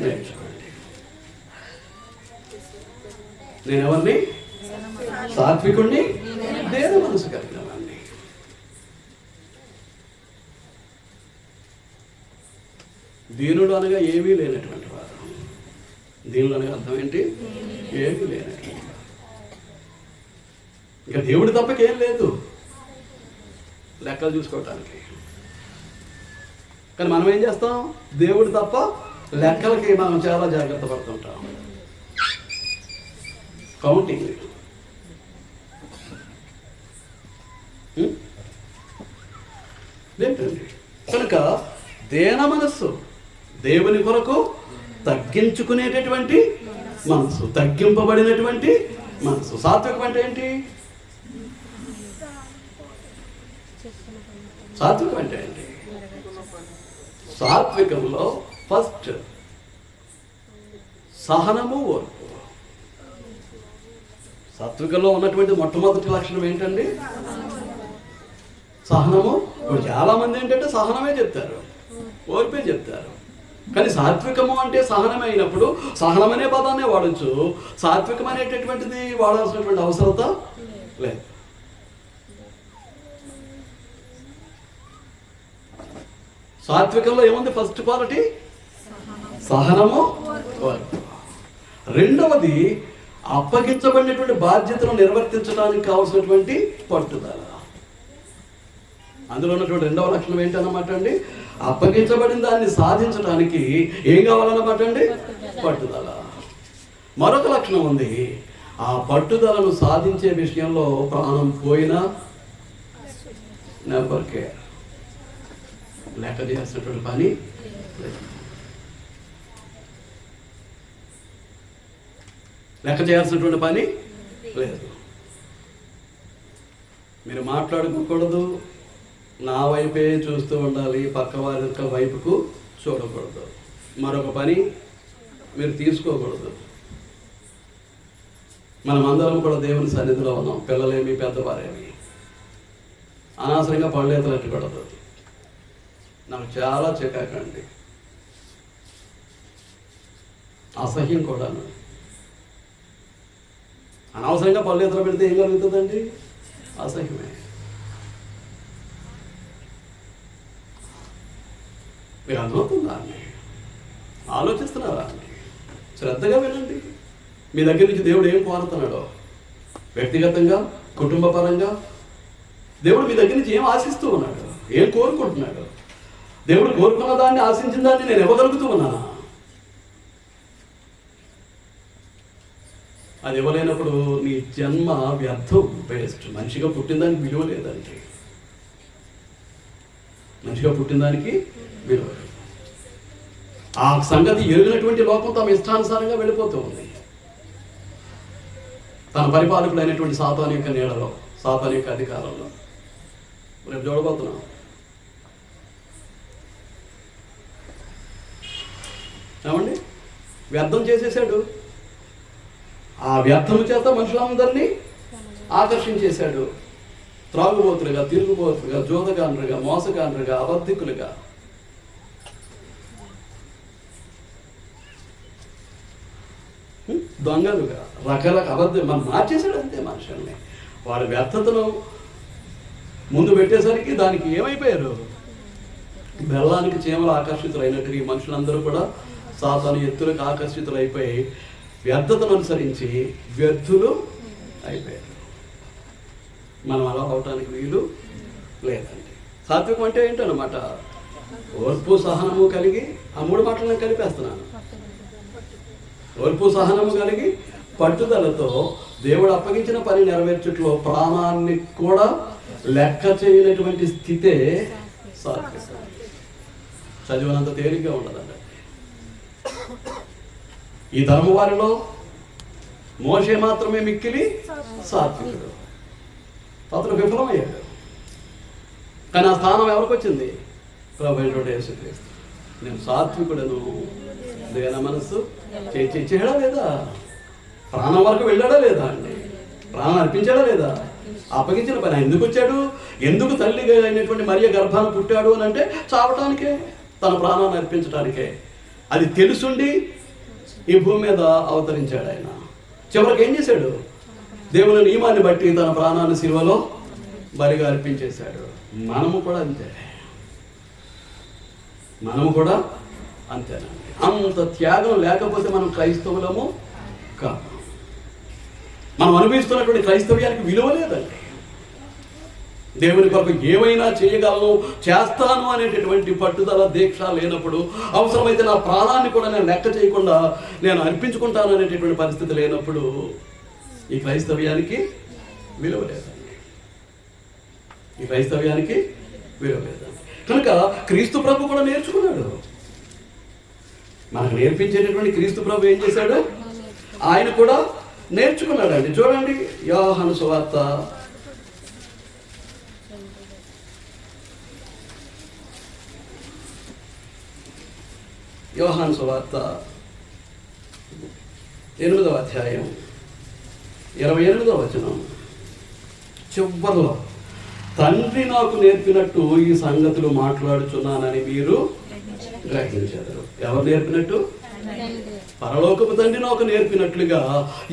నేర్చుకోండి. నేను ఎవరిని? సాత్వికుణ్ణి, దేన మనసు కలిగిన వాడిని. దీనుడు అనగా ఏమీ లేనటువంటి వాడు. దీనుడు అనగా అర్థం ఏంటి? ఏమీ లేనటువంటి వాడు. ఇంకా దేవుడి తప్పకేం లేదు లెక్కలు చూసుకోవటానికి. కానీ మనం ఏం చేస్తాం? దేవుడు తప్ప లెక్కలకి మనం చాలా జాగ్రత్త పడుతుంటాం. కౌంటింగ్ ఏంటండి? కనుక దేన మనస్సు, దేవుని కొరకు తగ్గించుకునేటటువంటి మనసు, తగ్గింపబడినటువంటి మనసు. సాత్వికం అంటే ఏంటి? సాత్వికంలో ఫస్ట్ సహనము, ఓర్పు. సాత్వికంలో ఉన్నటువంటి మొట్టమొదటి లక్షణం ఏంటండి? సహనము. ఇప్పుడు చాలా మంది ఏంటంటే సహనమే చెప్తారు, ఓర్పే చెప్తారు. కానీ సాత్వికము అంటే సహనమే అయినప్పుడు సహనం అనే పదాన్నే వాడచ్చు, సాత్వికం అనేటటువంటిది వాడాల్సినటువంటి అవసరత లేదు. సాత్వికంలో ఏముంది? ఫస్ట్ క్వాలిటీ సహనము. రెండవది అప్పగించబడినటువంటి బాధ్యతను నిర్వర్తించడానికి కావాల్సినటువంటి పట్టుదల. అందులో ఉన్నటువంటి రెండవ లక్షణం ఏంటన్నమాట అండి? అప్పగించబడిన దాన్ని సాధించడానికి ఏం కావాలన్నమాట అండి? పట్టుదల. మరొక లక్షణం ఉంది, ఆ పట్టుదలను సాధించే విషయంలో ప్రాణం పోయినా నెవర్ కేర్, లెక్క చేయాల్సినటువంటి పని లేదు. లెక్క చేయాల్సినటువంటి పని లేదు. మీరు మాట్లాడుకోకూడదు, నా వైపే చూస్తూ ఉండాలి, పక్క వారి యొక్క వైపుకు చూడకూడదు. మరొక పని మీరు తీసుకోకూడదు. మనమందరం కూడా దేవుని సన్నిధిలో ఉన్నాం, పిల్లలేమి పెద్దవారేమి. అనవసరంగా పళ్ళేతలు ఎట్టకూడదు. నాకు చాలా చికాకండి, అసహ్యం కూడాను. అనవసరంగా పళ్ళేతలు పెడితే ఏం కలుగుతుందండి? అసహ్యమే. మీరు అర్థమవుతుందా అండి? ఆలోచిస్తున్నారా అండి? శ్రద్ధగా వినండి. మీ దగ్గర నుంచి దేవుడు ఏం కోరుతున్నాడో, వ్యక్తిగతంగా, కుటుంబ పరంగా దేవుడు మీ దగ్గర నుంచి ఏం ఆశిస్తూ ఉన్నాడు, ఏం కోరుకుంటున్నాడు? దేవుడు కోరుకున్న దాన్ని, ఆశించిన దాన్ని నేను ఇవ్వగలుగుతూ ఉన్నానా? అది ఇవ్వలేనప్పుడు నీ జన్మ వ్యర్థం, వేస్ట్. మనిషిగా పుట్టిన దానికి విలువ లేదండి. మనిషిగా పుట్టిన దానికి విలువ. ఆ సంగతి ఎరిగినటువంటి లోకం తమ ఇష్టానుసారంగా వెళ్ళిపోతూ ఉంది. తన పరిపాలకుడైనటువంటి సాతాను యొక్క నీడలో, సాతాను యొక్క అధికారంలో. రేపు చూడబోతున్నాం. ఏమండి? వ్యర్థం చేసేసాడు. ఆ వ్యర్థము చేత మనుషులందరినీ ఆకర్షించేశాడు. త్రాగుబోతులుగా, తిరుగుబోతులుగా, జోదగాండ్రుగా, మోసగాండ్రుగా, అబద్ధికులుగా. దొంగలుగా, రకరకాల అబద్ధం మనం మార్చేశాడు అంతే మనుషుల్ని. వాడి వ్యర్థతను ముందు పెట్టేసరికి దానికి ఏమైపోయారు? బెల్లానికి చీమలు ఆకర్షితులైనట్టు ఈ మనుషులందరూ కూడా సాతాను ఎత్తులకు ఆకర్షితులు అయిపోయి వ్యర్థతను అనుసరించి వ్యర్థులు అయిపోయారు. మనం అలా అవటానికి వీలు లేదండి. సాత్వికం అంటే ఏంటన్నమాట? ఓర్పు సహనము కలిగి, ఆ మూడు మాటలు నేను కలిపేస్తున్నాను. ఓర్పు సహనము కలిగి పట్టుదలతో దేవుడు అప్పగించిన పని నెరవేర్చుట్లో ప్రాణాన్ని కూడా లెక్క చేయనటువంటి స్థితే సాత్వికం. చదివినంత తేలిగ్గా ఉండదండి. ఈ ధర్మ వారిలో మోషే మాత్రమే మిక్కిలి సాత్వికుడు. అతను విఫలమయ్యాడు. కానీ ఆ స్థానం ఎవరికి వచ్చింది? ప్రభువైనటువంటి యేసుక్రీస్తు. నేను సాత్వికుడను, దేన మనస్సు చేయడా లేదా? ప్రాణం వరకు వెళ్ళాడా లేదా అండి? ప్రాణం అర్పించాడా లేదా? అప్పగించిన పని ఎందుకు వచ్చాడు? ఎందుకు తల్లిగా అయినటువంటి మరియ గర్భాన్ని పుట్టాడు అని అంటే చావటానికే, తన ప్రాణాన్ని అర్పించడానికే. అది తెలుసుండి ఈ భూమి మీద అవతరించాడు ఆయన. చివరికి ఏం చేశాడు? దేవుని నియమాన్ని బట్టి తన ప్రాణాన్ని శిలువలో బలిగా అర్పించేశాడు. మనము కూడా అంతే. మనము కూడా అంతేనండి. అంత త్యాగం లేకపోతే మనం క్రైస్తవులము కాదు. మనం అనుభవిస్తున్నటువంటి క్రైస్తవ్యానికి విలువ లేదండి. దేవుని కొరకు ఏమైనా చేయగలను, చేస్తాను అనేటటువంటి పట్టుదల, దీక్ష లేనప్పుడు, అవసరమైతే నా ప్రాణాన్ని కూడా నేను లెక్క చేయకుండా నేను అర్పించుకుంటాను అనేటటువంటి పరిస్థితి లేనప్పుడు ఈ క్రైస్తవ్యానికి విలువ లేదండి. ఈ క్రైస్తవ్యానికి విలువ లేదండి. కనుక క్రీస్తు ప్రభు కూడా నేర్చుకున్నాడు. మనకు నేర్పించేటటువంటి క్రీస్తు ప్రభు ఏం చేశాడు? ఆయన కూడా నేర్చుకున్నాడు అండి. చూడండి, యోహాను సువార్త 8వ అధ్యాయం 28వ వచనం చివరిలో, తండ్రి నాకు నేర్పినట్టు ఈ సంగతులు మాట్లాడుచున్నానని మీరు గ్రహించెదరు. ఎవరు నేర్పినట్టు? పరలోకపు తండ్రి నాకు నేర్పినట్లుగా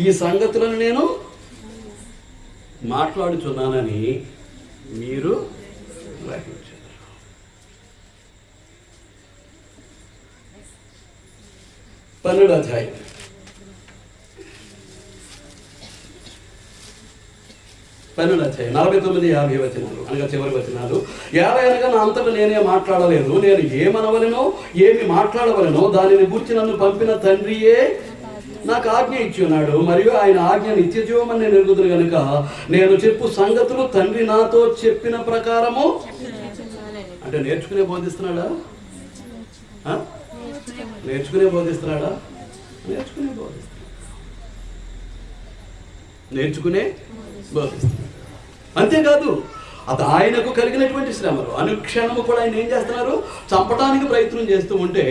ఈ సంగతులను నేను మాట్లాడుచున్నానని మీరు గ్రహించారు. 12వ అధ్యాయం 49-50 వచనాలు అనగా చివరి వచనాలు. ఏలయనగా నా అంతటా నేనే మాట్లాడలేదు, నేను ఏమనవలెనో ఏమి మాట్లాడవలెనో దానిని గూర్చి నన్ను పంపిన తండ్రియే నాకు ఆజ్ఞ ఇచ్చి ఉన్నాడు. మరియు ఆయన ఆజ్ఞ నిత్య జీవమని నేను ఎరుగుదును కనుక నేను చెప్పు సంగతులు తండ్రి నాతో చెప్పిన ప్రకారము. అంటే నేర్చుకునే బోధిస్తున్నాడా? నేర్చుకునే బోధిస్తున్నాడా? నేర్చుకునే బోధిస్తున్నాడు. అంతేకాదు, అది ఆయనకు కలిగినటువంటి శ్రమలు అనుక్షణము కూడా ఆయన ఏం చేస్తున్నారు? చంపడానికి ప్రయత్నం చేస్తూ ఉంటే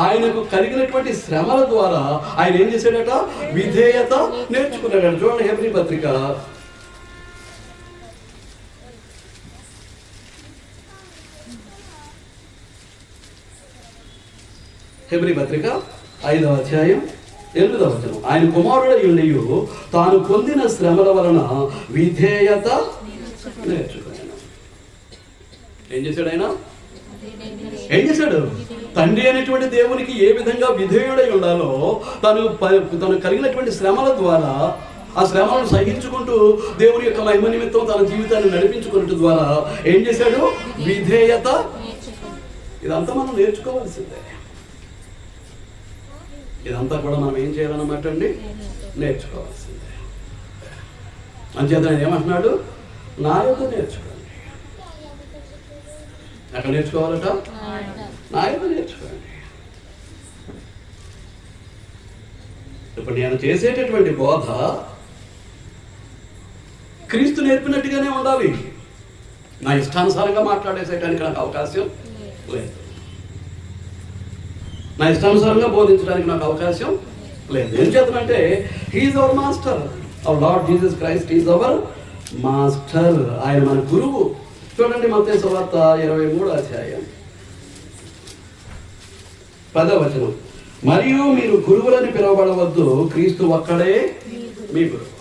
ఆయనకు కలిగినటువంటి శ్రమల ద్వారా ఆయన ఏం చేశాడట? విధేయత నేర్చుకున్నాడు. చూడండి హెబ్రీ పత్రిక 5వ అధ్యాయం 8వ వచనం. ఆయన కుమారుడయ్యుండియు తాను పొందిన శ్రమల వలన విధేయత నేర్చుకున్నాడు. ఏం చేశాడు ఆయన? ఏం చేశాడు? తండ్రి అనేటువంటి దేవునికి ఏ విధంగా విధేయుడై ఉండాలో తను కలిగినటువంటి శ్రమల ద్వారా ఆ శ్రమలను సహించుకుంటూ దేవుని యొక్క మహిమ నిమిత్తం తన జీవితాన్ని నడిపించుకున్నట్టు ద్వారా ఏం చేశాడు? విధేయత. ఇదంతా మనం నేర్చుకోవాల్సిందే. ఇదంతా కూడా మనం ఏం చేయాలన్నమాట అండి? నేర్చుకోవాల్సిందే. అంచేత ఆయన ఏమంటున్నాడు? నా యొక్క నేర్చుకోండి. ఎక్కడ నేర్చుకోవాలట? నా యొక్క నేర్చుకోండి. ఇప్పుడు నేను చేసేటటువంటి బోధ క్రీస్తు నేర్పినట్టుగానే ఉండాలి. నా ఇష్టానుసారంగా మాట్లాడేసేయడానికి నాకు అవకాశం లేదు. నా ఇష్టానుసారంగా బోధించడానికి నాకు అవకాశం లేదు. ఏం చేద్దామంటే he is our master. Our lord Jesus Christ is our master. ఆయన మన గురువు. చూడండి మత్తయి సువార్త 23వ అధ్యాయం 10వ వచనం. మరియు మీరు గురువులని పిలువబడవద్దు, క్రీస్తు ఒక్కడే మీ గురువు.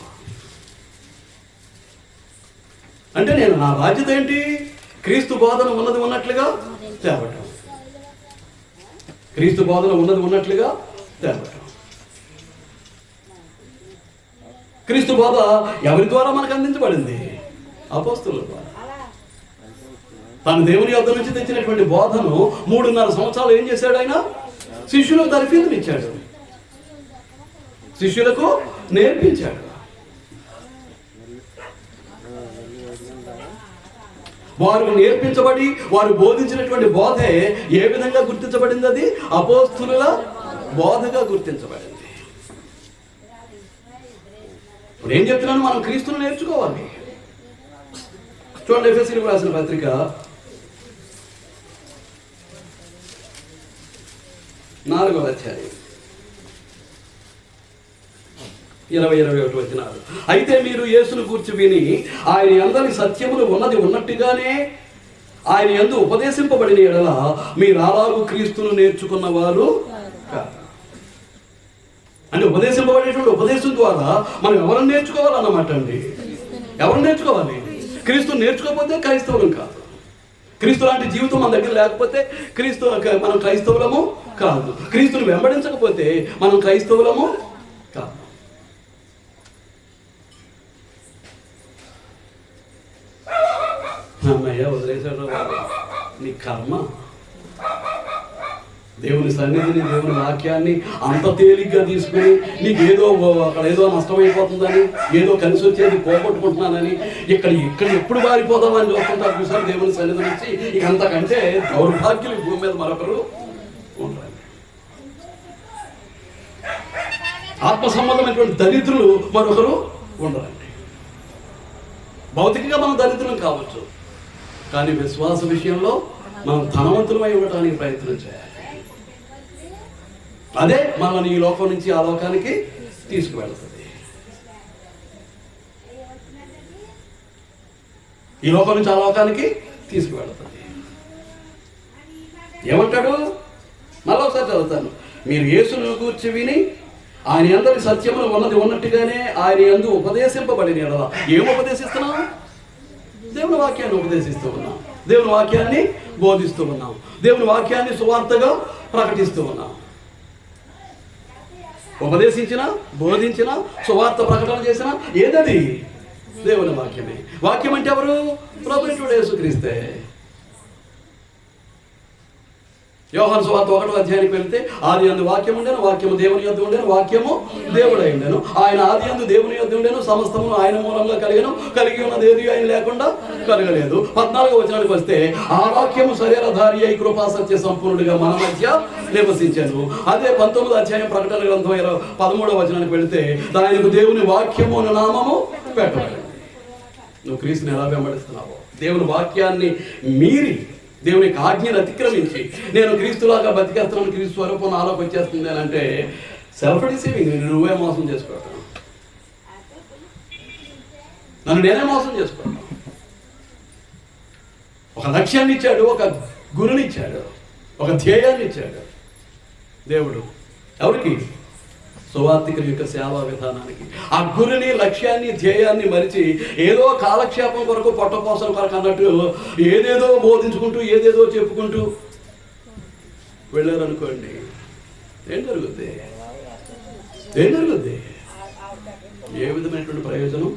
అంటే నేను నా బాధ్యత ఏంటి? క్రీస్తు బోధన ఉన్నది ఉన్నట్లుగా తేవటం. క్రీస్తు బోధన ఉన్నది ఉన్నట్లుగా తేవటం. క్రీస్తు బోధ ఎవరి ద్వారా మనకు అందించబడింది? అపోస్తలుల ద్వారా. తాను దేవుని యొద్ద నుంచి తెచ్చినటువంటి బోధను 3.5 సంవత్సరాలు ఏం చేశాడు? ఆయన శిష్యులకు తర్ఫీదునిచ్చాడు, శిష్యులకు నేర్పించాడు. వారు నేర్పించబడి వారు బోధించినటువంటి బోధే ఏ విధంగా గుర్తించబడింది? అది అపోస్తలుల బోధగా గుర్తించబడింది. ఇప్పుడు ఏం చెప్తున్నాను? మనం క్రీస్తును నేర్చుకోవాలి. చూడండి ఎఫెసీయులకు రాసిన పత్రిక 4వ అధ్యాయం 20-21 వచనాలు. అయితే మీరు యేసును గూర్చి విని ఆయన యందలి సత్యములు ఉన్నది ఉన్నట్టుగానే ఆయన యందు ఉపదేశింపబడిన ఎడల మీరు అలాగూ క్రీస్తును నేర్చుకున్న వారు కాదు. అంటే ఉపదేశింపబడేటువంటి ఉపదేశం ద్వారా మనం ఎవరిని నేర్చుకోవాలన్నమాట అండి. ఎవరు నేర్చుకోవాలి? క్రీస్తుని నేర్చుకోకపోతే క్రైస్తవులం కాదు. క్రీస్తు లాంటి జీవితం మన దగ్గర లేకపోతే మనం క్రైస్తవులము కాదు. క్రీస్తుని వెంబడించకపోతే మనం క్రైస్తవులము కాదు. అమ్మయ్య వదిలేశాడు, నీ కర్మ. దేవుని సన్నిధిని, దేవుని వాక్యాన్ని అంత తేలిగ్గా తీసుకుని నీకేదో అక్కడ ఏదో నష్టమైపోతుందని, ఏదో కలిసి వచ్చేది పోగొట్టుకుంటున్నానని, ఇక్కడ ఎప్పుడు మారిపోదామని చూస్తుంటారు. చూసారు దేవుని సన్నిధి నుంచి. ఇక అంతకంటే దౌర్భాగ్యులు భూమి మీద మరొకరు ఉంటారు. ఆత్మ సంబంధమైనటువంటి దరిద్రులు మరొకరు ఉండరండి. భౌతికంగా మనం దరిద్రులం కావచ్చు, కానీ విశ్వాస విషయంలో మనం ధనవంతులమై ఉండటానికి ప్రయత్నం చేయాలి. అదే మనల్ని ఈ లోకం నుంచి ఆ లోకానికి తీసుకువెళ్తుంది. ఈ లోకం నుంచి ఆ లోకానికి తీసుకువెళ్తుంది. ఏమంటాడు? మళ్ళీ ఒకసారి చదువుతాను. మీరు యేసును గూర్చి విని ఆయన యందరి సత్యమును ఉన్నది ఉన్నట్టుగానే ఆయన యందు ఉపదేశింపబడిన ఎడల ఏం ఉపదేశిస్తున్నాం? దేవుని వాక్యాన్ని ఉపదేశిస్తూ ఉన్నాం, దేవుని వాక్యాన్ని బోధిస్తూ ఉన్నాం, దేవుని వాక్యాన్ని సువార్తగా ప్రకటిస్తూ ఉన్నాం. ఉపదేశించిన, బోధించిన, సువార్త ప్రకటన చేసిన ఏదది? దేవుని వాక్యమే. వాక్యం అంటే ఎవరు? ప్రభువైన యేసుక్రీస్తే. యోహాను సువార్త 1వ అధ్యాయానికి వెళ్తే ఆది యందు వాక్యం ఉండెను, వాక్యము దేవుని యొద్ద ఉండెను, వాక్యము దేవుడై ఉండెను. ఆయన ఆది యందు దేవుని యొద్ద ఉండెను, సమస్తమును ఆయన మూలంగా కలిగెను, కలిగి ఉన్నది ఏది ఆయన లేకుండా కలగలేదు. 14వ వచనానికి వస్తే ఆ వాక్యము శరీరధారి అయి కృపా సత్య సంపూర్ణుడిగా మన మధ్య నివసించాను. అదే 19వ అధ్యాయం ప్రకటన గ్రంథం 13వ వచనానికి వెళితే ఆయనకు దేవుని వాక్యము అను నామము పెట్టబడింది. నువ్వు క్రీస్తుని ఎలా వెంబడిస్తున్నావో, దేవుని వాక్యాన్ని మీరి దేవుని ఆజ్ఞను అతిక్రమించి నేను క్రీస్తులాగా బతికేస్తున్నాను, క్రీస్తు స్వరూపం నాలోకి వచ్చేస్తుంది అని అంటే సెల్ఫ్ డిసీవింగ్. నువ్వే మోసం చేసుకోవటం, నన్ను నేనే మోసం చేసుకోవటం. ఒక లక్ష్యాన్ని ఇచ్చాడు, ఒక గురుని ఇచ్చాడు, ఒక ధ్యేయాన్ని ఇచ్చాడు దేవుడు. ఎవరికి? సువార్తికుల యొక్క సేవా విధానానికి. ఆ గురిని, లక్ష్యాన్ని, ధ్యేయాన్ని మరిచి ఏదో కాలక్షేపం కొరకు, పొట్టపోసల కొరకు అన్నట్టు ఏదేదో బోధించుకుంటూ, ఏదేదో చెప్పుకుంటూ వెళ్ళారనుకోండి, ఏం జరుగుద్ది? ఏం జరుగుద్ది? ఏ విధమైనటువంటి ప్రయోజనం?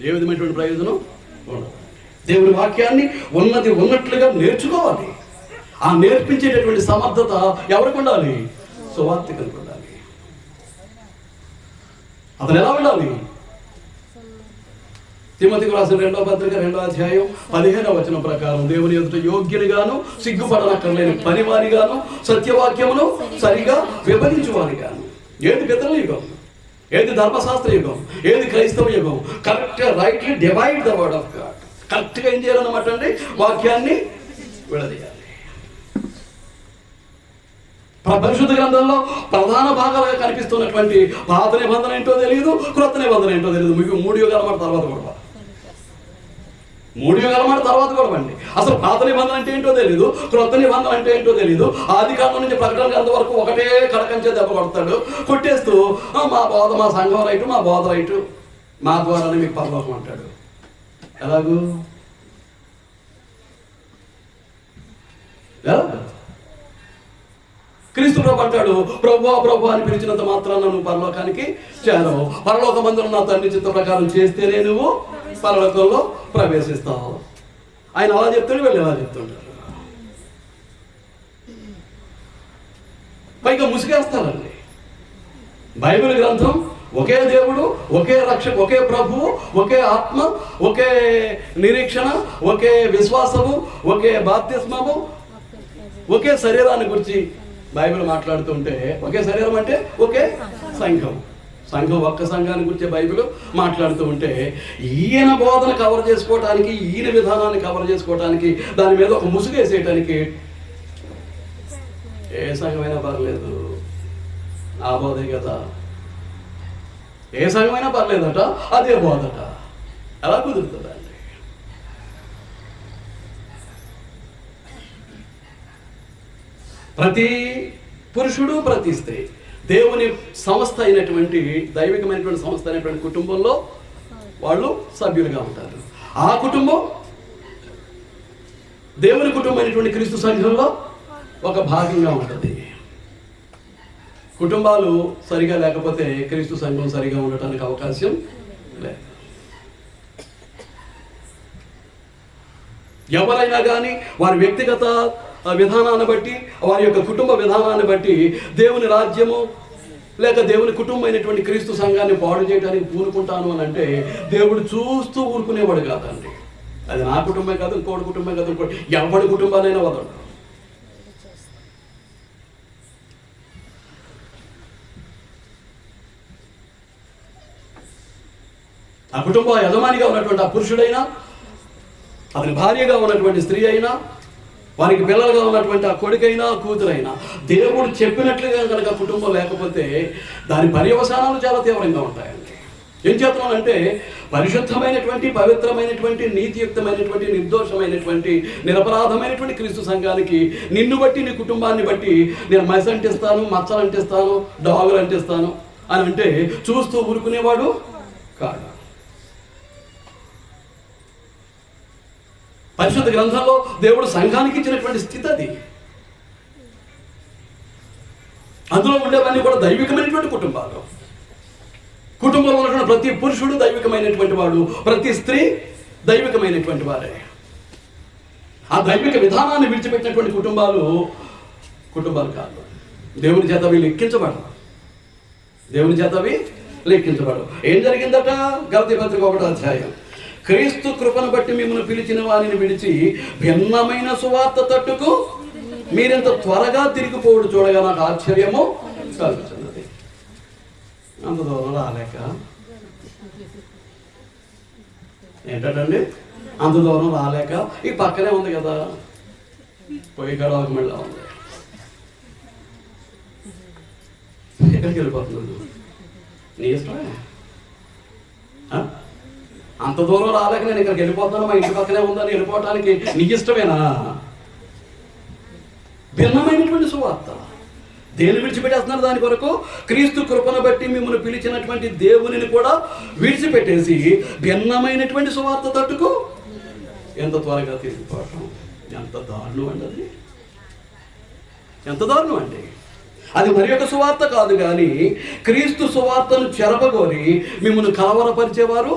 ఏ విధమైనటువంటి ప్రయోజనం ఉండదు. దేవుని వాక్యాన్ని ఉన్నది ఉన్నట్లుగా నేర్చుకోవాలి. ఆ నేర్పించేటటువంటి సమర్థత ఎవరికి ఉండాలి? సువార్తికులకు ఉండాలి. అతను ఎలా ఉండాలి? తిమోతికి రాసిన 2వ పత్రిక 2వ అధ్యాయం 15వ వచనం ప్రకారం దేవుని ఎదుట యోగ్యునిగాను, సిగ్గుపడనక్కర్లేని పనివారిగాను, సత్యవాక్యమును సరిగా విభజించువారిగాను. ఏది పితరుల యుగం, ఏది ధర్మశాస్త్ర యుగం, ఏది క్రైస్తవ యుగం, కరెక్ట్గా rightly divide the word of God. కరెక్ట్గా ఏం చేయాలన్నమాట అండి? వాక్యాన్ని విడదీయాలి. పరిశుద్ధ గ్రంథంలో ప్రధాన భాగాలుగా కనిపిస్తున్నటువంటి పాత నిబంధన ఏంటో తెలియదు, క్రొత్త నిబంధన ఏంటో తెలియదు. మీకు 3 యుగాల మాట తర్వాత కూడా 3 యుగాల మాట తర్వాత కూడా అండి. అసలు పాత నిబంధన అంటే ఏంటో తెలియదు, క్రొత్త నిబంధన అంటే ఏంటో తెలియదు. ఆది కాలం నుంచి ప్రకటన గ్రంథం వరకు ఒకటే కడకంచే దెబ్బ కొడతాడు, కొట్టేస్తూ మా బోధ, మా సంఘం రైటు, మా బోధ రైటు, మా ద్వారానే మీకు పరలోకం అంటాడు. ఎలాగూ? క్రీస్తు ప్రభు అంటాడు, ప్రభువా ప్రభు అని పిలిచినంత మాత్రాన నువ్వు పరలోకానికి చేరవు. పరలోకమందున నా తండ్రి చిత్త ప్రకారం చేస్తేనే నువ్వు పరలోకంలో ప్రవేశిస్తావు. ఆయన అలా చెప్తాడు, వీళ్ళు ఎలా చెప్తుంటారు. పైగా ముసుగేస్తారండి. బైబిల్ గ్రంథం ఒకే దేవుడు, ఒకే రక్షకు, ఒకే ప్రభువు, ఒకే ఆత్మ, ఒకే నిరీక్షణ, ఒకే విశ్వాసము, ఒకే బాప్తిస్మము, ఒకే శరీరాన్ని గురించి బైబిల్ మాట్లాడుతుంటే, ఒకే శరీరం అంటే ఒకే సంఘం, సంఘం ఒక్క సంఘాన్ని గురించి బైబిల్ మాట్లాడుతూ ఉంటే ఈయన బోధన కవర్ చేసుకోవటానికి, ఈయన విధానాన్ని కవర్ చేసుకోవటానికి, దాని మీద ఒక ముసుగు వేసేయటానికి ఏ సంఘమైనా పర్లేదు, ఆ బోధే కదా. ఏ సంఘమైనా పర్లేదట, అదే బోధట. ఎలా కుదురుతుందండి? ప్రతి పురుషుడు, ప్రతి స్త్రీ దేవుని సంస్థ అయినటువంటి, దైవికమైనటువంటి సంస్థ అయినటువంటి కుటుంబంలో వాళ్ళు సభ్యులుగా ఉంటారు. ఆ కుటుంబం దేవుని కుటుంబం అయినటువంటి క్రీస్తు సంఘంలో ఒక భాగంగా ఉంటుంది. కుటుంబాలు సరిగా లేకపోతే క్రీస్తు సంఘం సరిగా ఉండటానికి అవకాశం లేదు. ఎవరైనా కానీ వారి వ్యక్తిగత విధానాన్ని బట్టి, వారి యొక్క కుటుంబ విధానాన్ని బట్టి దేవుని రాజ్యము లేక దేవుని కుటుంబం అయినటువంటి క్రీస్తు సంఘాన్ని పాడు చేయడానికి పూనుకుంటాను అని అంటే దేవుడు చూస్తూ ఊరుకునేవాడు కాదండి. అది నా కుటుంబమే కాదు, ఇంకోటి కుటుంబమే కాదు, ఇంకోటి ఎవరి కుటుంబాలైనా వదలడు. ఆ కుటుంబ యజమానిగా ఉన్నటువంటి ఆ పురుషుడైనా, అతని భార్యగా ఉన్నటువంటి స్త్రీ అయినా, వారికి పిల్లలుగా ఉన్నటువంటి ఆ కొడుకైనా, కూతురైనా, దేవుడు చెప్పినట్లుగా కనుక కుటుంబం లేకపోతే దాని పర్యవసానాలు చాలా తీవ్రంగా ఉంటాయండి. ఏం చేస్తున్నానంటే పరిశుద్ధమైనటువంటి, పవిత్రమైనటువంటి, నీతియుక్తమైనటువంటి, నిర్దోషమైనటువంటి, నిరపరాధమైనటువంటి క్రీస్తు సంఘానికి నిన్ను బట్టి, నీ కుటుంబాన్ని బట్టి నేను మసి అంటిస్తాను, మచ్చలు అంటిస్తాను, డాగులు అంటిస్తాను అని అంటే చూస్తూ ఊరుకునేవాడు కాదు. పరిశుద్ధ గ్రంథంలో దేవుడు సంఘానికి ఇచ్చినటువంటి స్థితి అది. అందులో ఉండేవన్నీ కూడా దైవికమైనటువంటి కుటుంబాలు. కుటుంబంలో ఉన్నటువంటి ప్రతి పురుషుడు దైవికమైనటువంటి వాడు, ప్రతి స్త్రీ దైవికమైనటువంటి వారే. ఆ దైవిక విధానాన్ని విడిచిపెట్టినటువంటి కుటుంబాలు కాదు. దేవుని చేత అవి లెక్కించబడవు. దేవుని చేత అవి లెక్కించబడవు. ఏం జరిగిందట? గలతీ పత్రిక 1వ అధ్యాయం. క్రీస్తు కృపను బట్టి మిమ్మల్ని పిలిచిన వారిని విడిచి భిన్నమైన సువార్త తట్టుకు మీరెంత త్వరగా తిరిగిపోవడం చూడగా నాకు ఆశ్చర్యము కలుగుతున్నది. అంత దూరం రాలేక ఏంటండి, అంత దూరం రాలేక ఈ పక్కనే ఉంది కదా, పోయి కాడ ఒక మళ్ళీ ఉంది, ఎక్కడికి వెళ్ళిపోతున్నాను? నీ ఇష్టమే. అంత దూరం రాలేక నేను ఇక్కడికి వెళ్ళిపోతున్నాను, మా ఇంటి పక్కనే ఉందని వెళ్ళిపోవటానికి నీ ఇష్టమేనా? భిన్నమైనటువంటి సువార్త. దేని విడిచిపెట్టేస్తున్నారు? దాని కొరకు క్రీస్తు కృపను బట్టి మిమ్మల్ని పిలిచినటువంటి దేవునిని కూడా విడిచిపెట్టేసి భిన్నమైనటువంటి సువార్త తట్టుకు ఎంత త్వరగా తిరిగిపోవటం. ఎంత దారుణం అండి అది, ఎంత దారుణం అండి. అది మరి ఒక సువార్త కాదు, కానీ క్రీస్తు సువార్తను చెరపగోరి మిమ్మల్ని కలవరపరిచేవారు.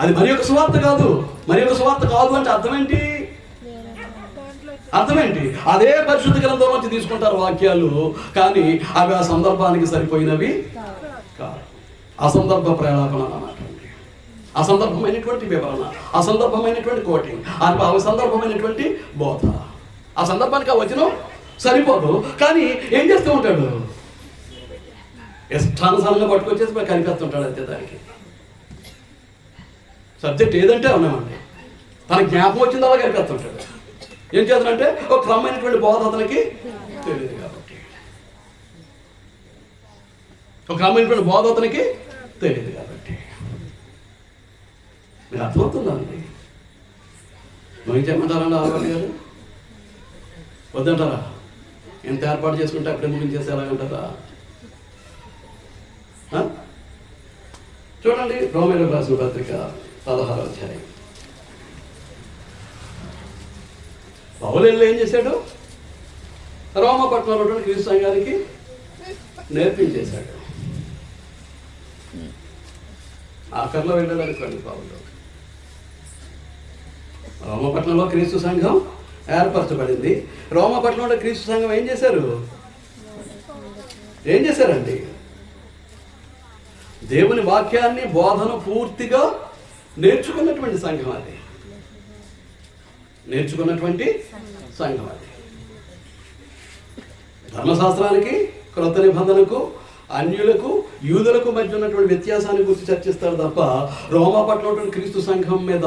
అది మరి ఒక సువార్త కాదు. మరి ఒక సువార్త కాదు అంటే అర్థమేంటి? అదే పరిశుద్ధ గ్రంథం నుంచి తీసుకుంటారు వాక్యాలు, కానీ అవి ఆ సందర్భానికి సరిపోయినవి కాదు. అసందర్భ ప్రేలాపన అన్నమాట. అసందర్భమైనటువంటి వివరణ, అసందర్భమైనటువంటి కోటింగ్, అసందర్భమైనటువంటి బోధ. ఆ సందర్భానికి ఆ వచనం సరిపోదు, కానీ ఏం చేస్తూ ఉంటాడు? ఇష్టానుసారంగా పట్టుకొచ్చేసి కనిపిస్తుంటాడు అంతే. దానికి సబ్జెక్ట్ ఏదంటే ఉన్నామండి, తన జ్ఞాపకం వచ్చిందో అలా కనిపిస్తుంటాడు. ఏం చేద్దానంటే ఒక క్రమమైనటువంటి బోధ అతనికి తెలియదు కాబట్టి, ఒక క్రమమైనటువంటి బోధ అతనికి తెలియదు కాబట్టి. మీరు అర్థమవుతుందండి? ముగించేయమంటారండి ఆలవాళ్ళు గారు? వద్దంటారా? ఎంత ఏర్పాటు చేసుకుంటే అప్పుడే ముగించేస్తే ఎలాగంటారా? చూడండి, రోమేయులకు రాసిన పత్రిక 16వ అధ్యాయం. పౌలు ఏం చేశాడు? రోమపట్నంలో ఉన్నటువంటి క్రీస్తు సంఘానికి నేర్పించేశాడు. ఆఖరిలో వెళ్ళాడు అనుకోండి పౌలు. రోమపట్నంలో క్రీస్తు సంఘం ఏర్పరచబడింది. రోమపట్నంలో క్రీస్తు సంఘం ఏం చేశారండి? దేవుని వాక్యాన్ని, బోధను పూర్తిగా నేర్చుకున్నటువంటి సంఘం అది. ధర్మశాస్త్రానికి, క్రొత్త నిబంధనకు, అన్యులకు, యూదులకు మధ్య ఉన్నటువంటి వ్యత్యాసాన్ని గురించి చర్చిస్తారు తప్ప రోమాపట్నం క్రీస్తు సంఘం మీద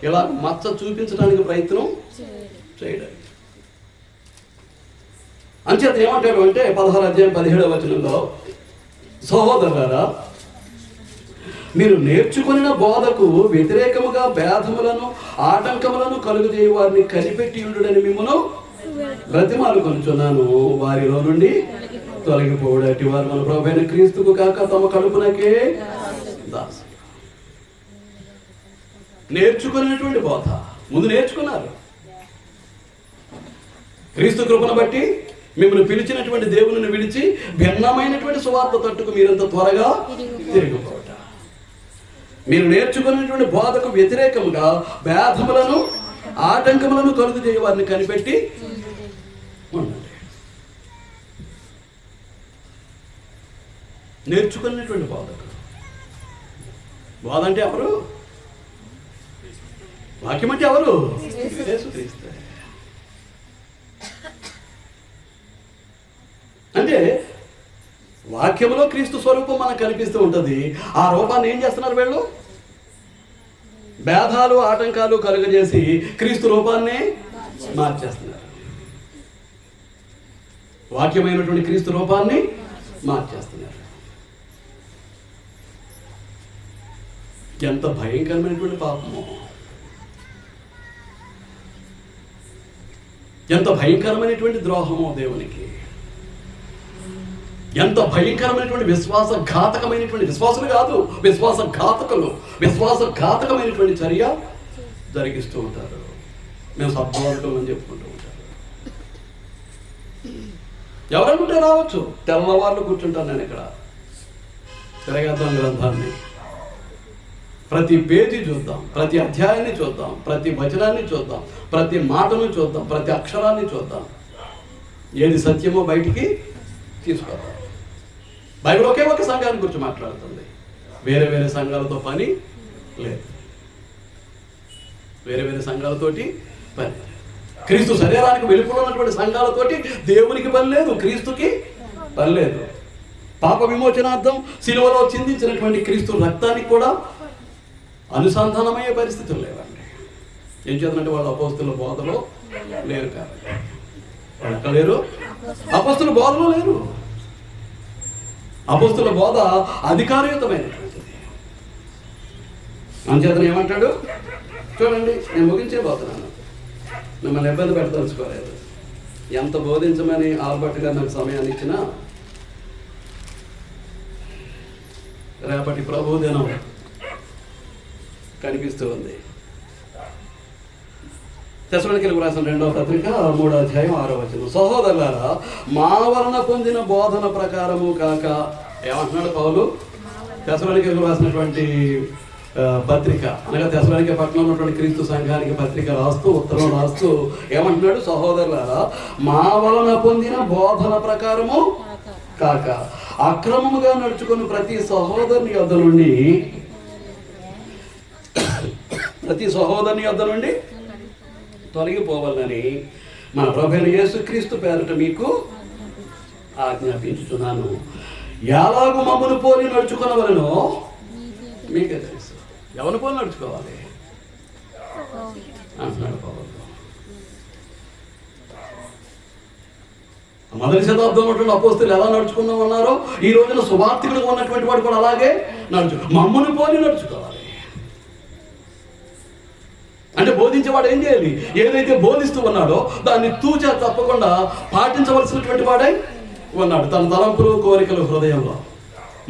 ఇలా మచ్చ చూపించడానికి ప్రయత్నం చేయడానికి. అంచేత ఏమంటాడు అంటే 16వ అధ్యాయం 17వ వచనంలో, సహోదరులారా, మీరు నేర్చుకున్న బోధకు వ్యతిరేకముగా భేదములను, ఆటంకములను కలుగజేయ వారిని కనిపెట్టి ఉండుడని మిమ్మను బ్రతిమాలు కొనుచున్నాను. వారిలో నుండి తొలగిపోవడటి వారు మన ప్రభువైన క్రీస్తుకు కాక తమ కడుపునకే దాసు. నేర్చుకున్నటువంటి బోధ ముందు నేర్చుకున్నారు. క్రీస్తు కృపను బట్టి మిమ్మల్ని పిలిచినటువంటి దేవుని విడిచి భిన్నమైనటువంటి సువార్త తట్టుకు మీరంత త్వరగా తిరిగిపోవట. మీరు నేర్చుకున్నటువంటి బోధకు వ్యతిరేకముగా భేదములను, ఆటంకములను కలుగు చేయ వారిని కనిపెట్టి ఉండండి. నేర్చుకున్నటువంటి బోధకు. బోధ అంటే ఎవరు? వాక్యం అంటే ఎవరు? యేసుక్రీస్తు. అంటే వాక్యంలో క్రీస్తు స్వరూపం మనకు కనిపిస్తూ ఉంటుంది. ఆ రూపాన్ని ఏం చేస్తున్నారు వీళ్ళు? భేదాలు, ఆటంకాలు కలుగజేసి క్రీస్తు రూపాన్ని మార్చేస్తున్నారు. వాక్యమైనటువంటి క్రీస్తు రూపాన్ని మార్చేస్తున్నారు. ఎంత భయంకరమైనటువంటి పాపము, ఎంత భయంకరమైనటువంటి ద్రోహమో దేవునికి, ఎంత భయంకరమైనటువంటి విశ్వాసఘాతకమైనటువంటి, విశ్వాసులు కాదు విశ్వాసఘాతకమైనటువంటి చర్య జరిగిస్తూ ఉంటారు. మేము సద్బోధకులు అని చెప్పుకుంటూ ఉంటారు. ఎవరనుకుంటే రావచ్చు, తెల్లవాళ్ళు కూర్చుంటాను నేను ఇక్కడ. తిరగేద్దాం గ్రంథాన్ని, ప్రతి పేజీ చూద్దాం, ప్రతి అధ్యాయాన్ని చూద్దాం, ప్రతి వచనాన్ని చూద్దాం, ప్రతి మాటను చూద్దాం, ప్రతి అక్షరాన్ని చూద్దాం. ఏది సత్యమో బయటికి తీసుకొద్దాం. బైబిల్ ఒకే ఒక సంఘాన్ని గురించి మాట్లాడుతుంది, వేరే వేరే సంఘాలతో పని లేదు, వేరే వేరే సంఘాలతోటి పని. క్రీస్తు శరీరానికి వెలుపల ఉన్నటువంటి సంఘాలతోటి దేవునికి పని లేదు, క్రీస్తుకి పని లేదు. పాప విమోచనార్థం శిలువలో చిందించినటువంటి క్రీస్తు రక్తానికి కూడా అనుసంధానమయ్యే పరిస్థితులు లేవండి. ఏం చేద్దంటే వాళ్ళు అపోస్తుల బోధలో లేరు కాబట్టి, వాళ్ళు ఎక్కడ లేరు, అపోస్తుల బోధలో లేరు. అపోస్తుల బోధ అధికారయుతమైనటువంటిది. అంచేతను ఏమంటాడు చూడండి, నేను ముగించే పోతున్నాను, మిమ్మల్ని ఇబ్బంది పెట్టదలుచుకోలేదు. ఎంత బోధించమని ఆల్బర్ట్ గారు నాకు సమయాన్ని ఇచ్చినా రేపటి ప్రభుదినం కనిపిస్తూ ఉంది. తెస్సలోనికీయులకు రాసిన 2వ పత్రిక 3వ అధ్యాయం 6వ వచనం. సహోదరులారా, మా వలన పొందిన బోధన ప్రకారము కాక, ఏమంటున్నాడు పౌలు? తెస్సలోనికీయులకు రాసినటువంటి పత్రిక అనగా తెస్సలోనికే పట్టణంలో ఉన్నటువంటి క్రీస్తు సంఘానికి పత్రిక రాస్తూ, ఉత్తరం రాస్తూ ఏమంటున్నాడు? సహోదరులారా, మా వలన పొందిన బోధన ప్రకారము కాక అక్రమముగా నడుచుకుని ప్రతి సహోదరుని యొద్ద నుండి తొలగిపోవాలని మన ప్రభువైన యేసుక్రీస్తు పేరట మీకు ఆజ్ఞాపించుచున్నాను. ఎలాగూ మమ్మను పోలి నడుచుకునవలెనో మీకే తెలుసు. ఎవరిని పోలి నడుచుకోవాలి అంటున్నాడు పౌలు. మొదటి శతాబ్దంలో ఉన్నటువంటి అపోస్తులు ఎలా నడుచుకుందామన్నారో ఈ రోజున సువార్తికులుగా ఉన్నటువంటి వాడు కూడా అలాగే మమ్మను పోలి నడుచుకోవాలి. అంటే బోధించేవాడు ఏం చేయాలి? ఏదైతే బోధిస్తూ ఉన్నాడో దాన్ని తూచా తప్పకుండా పాటించవలసినటువంటి వాడై ఉన్నాడు. తన తలంపులు, కోరికలు, హృదయంలో,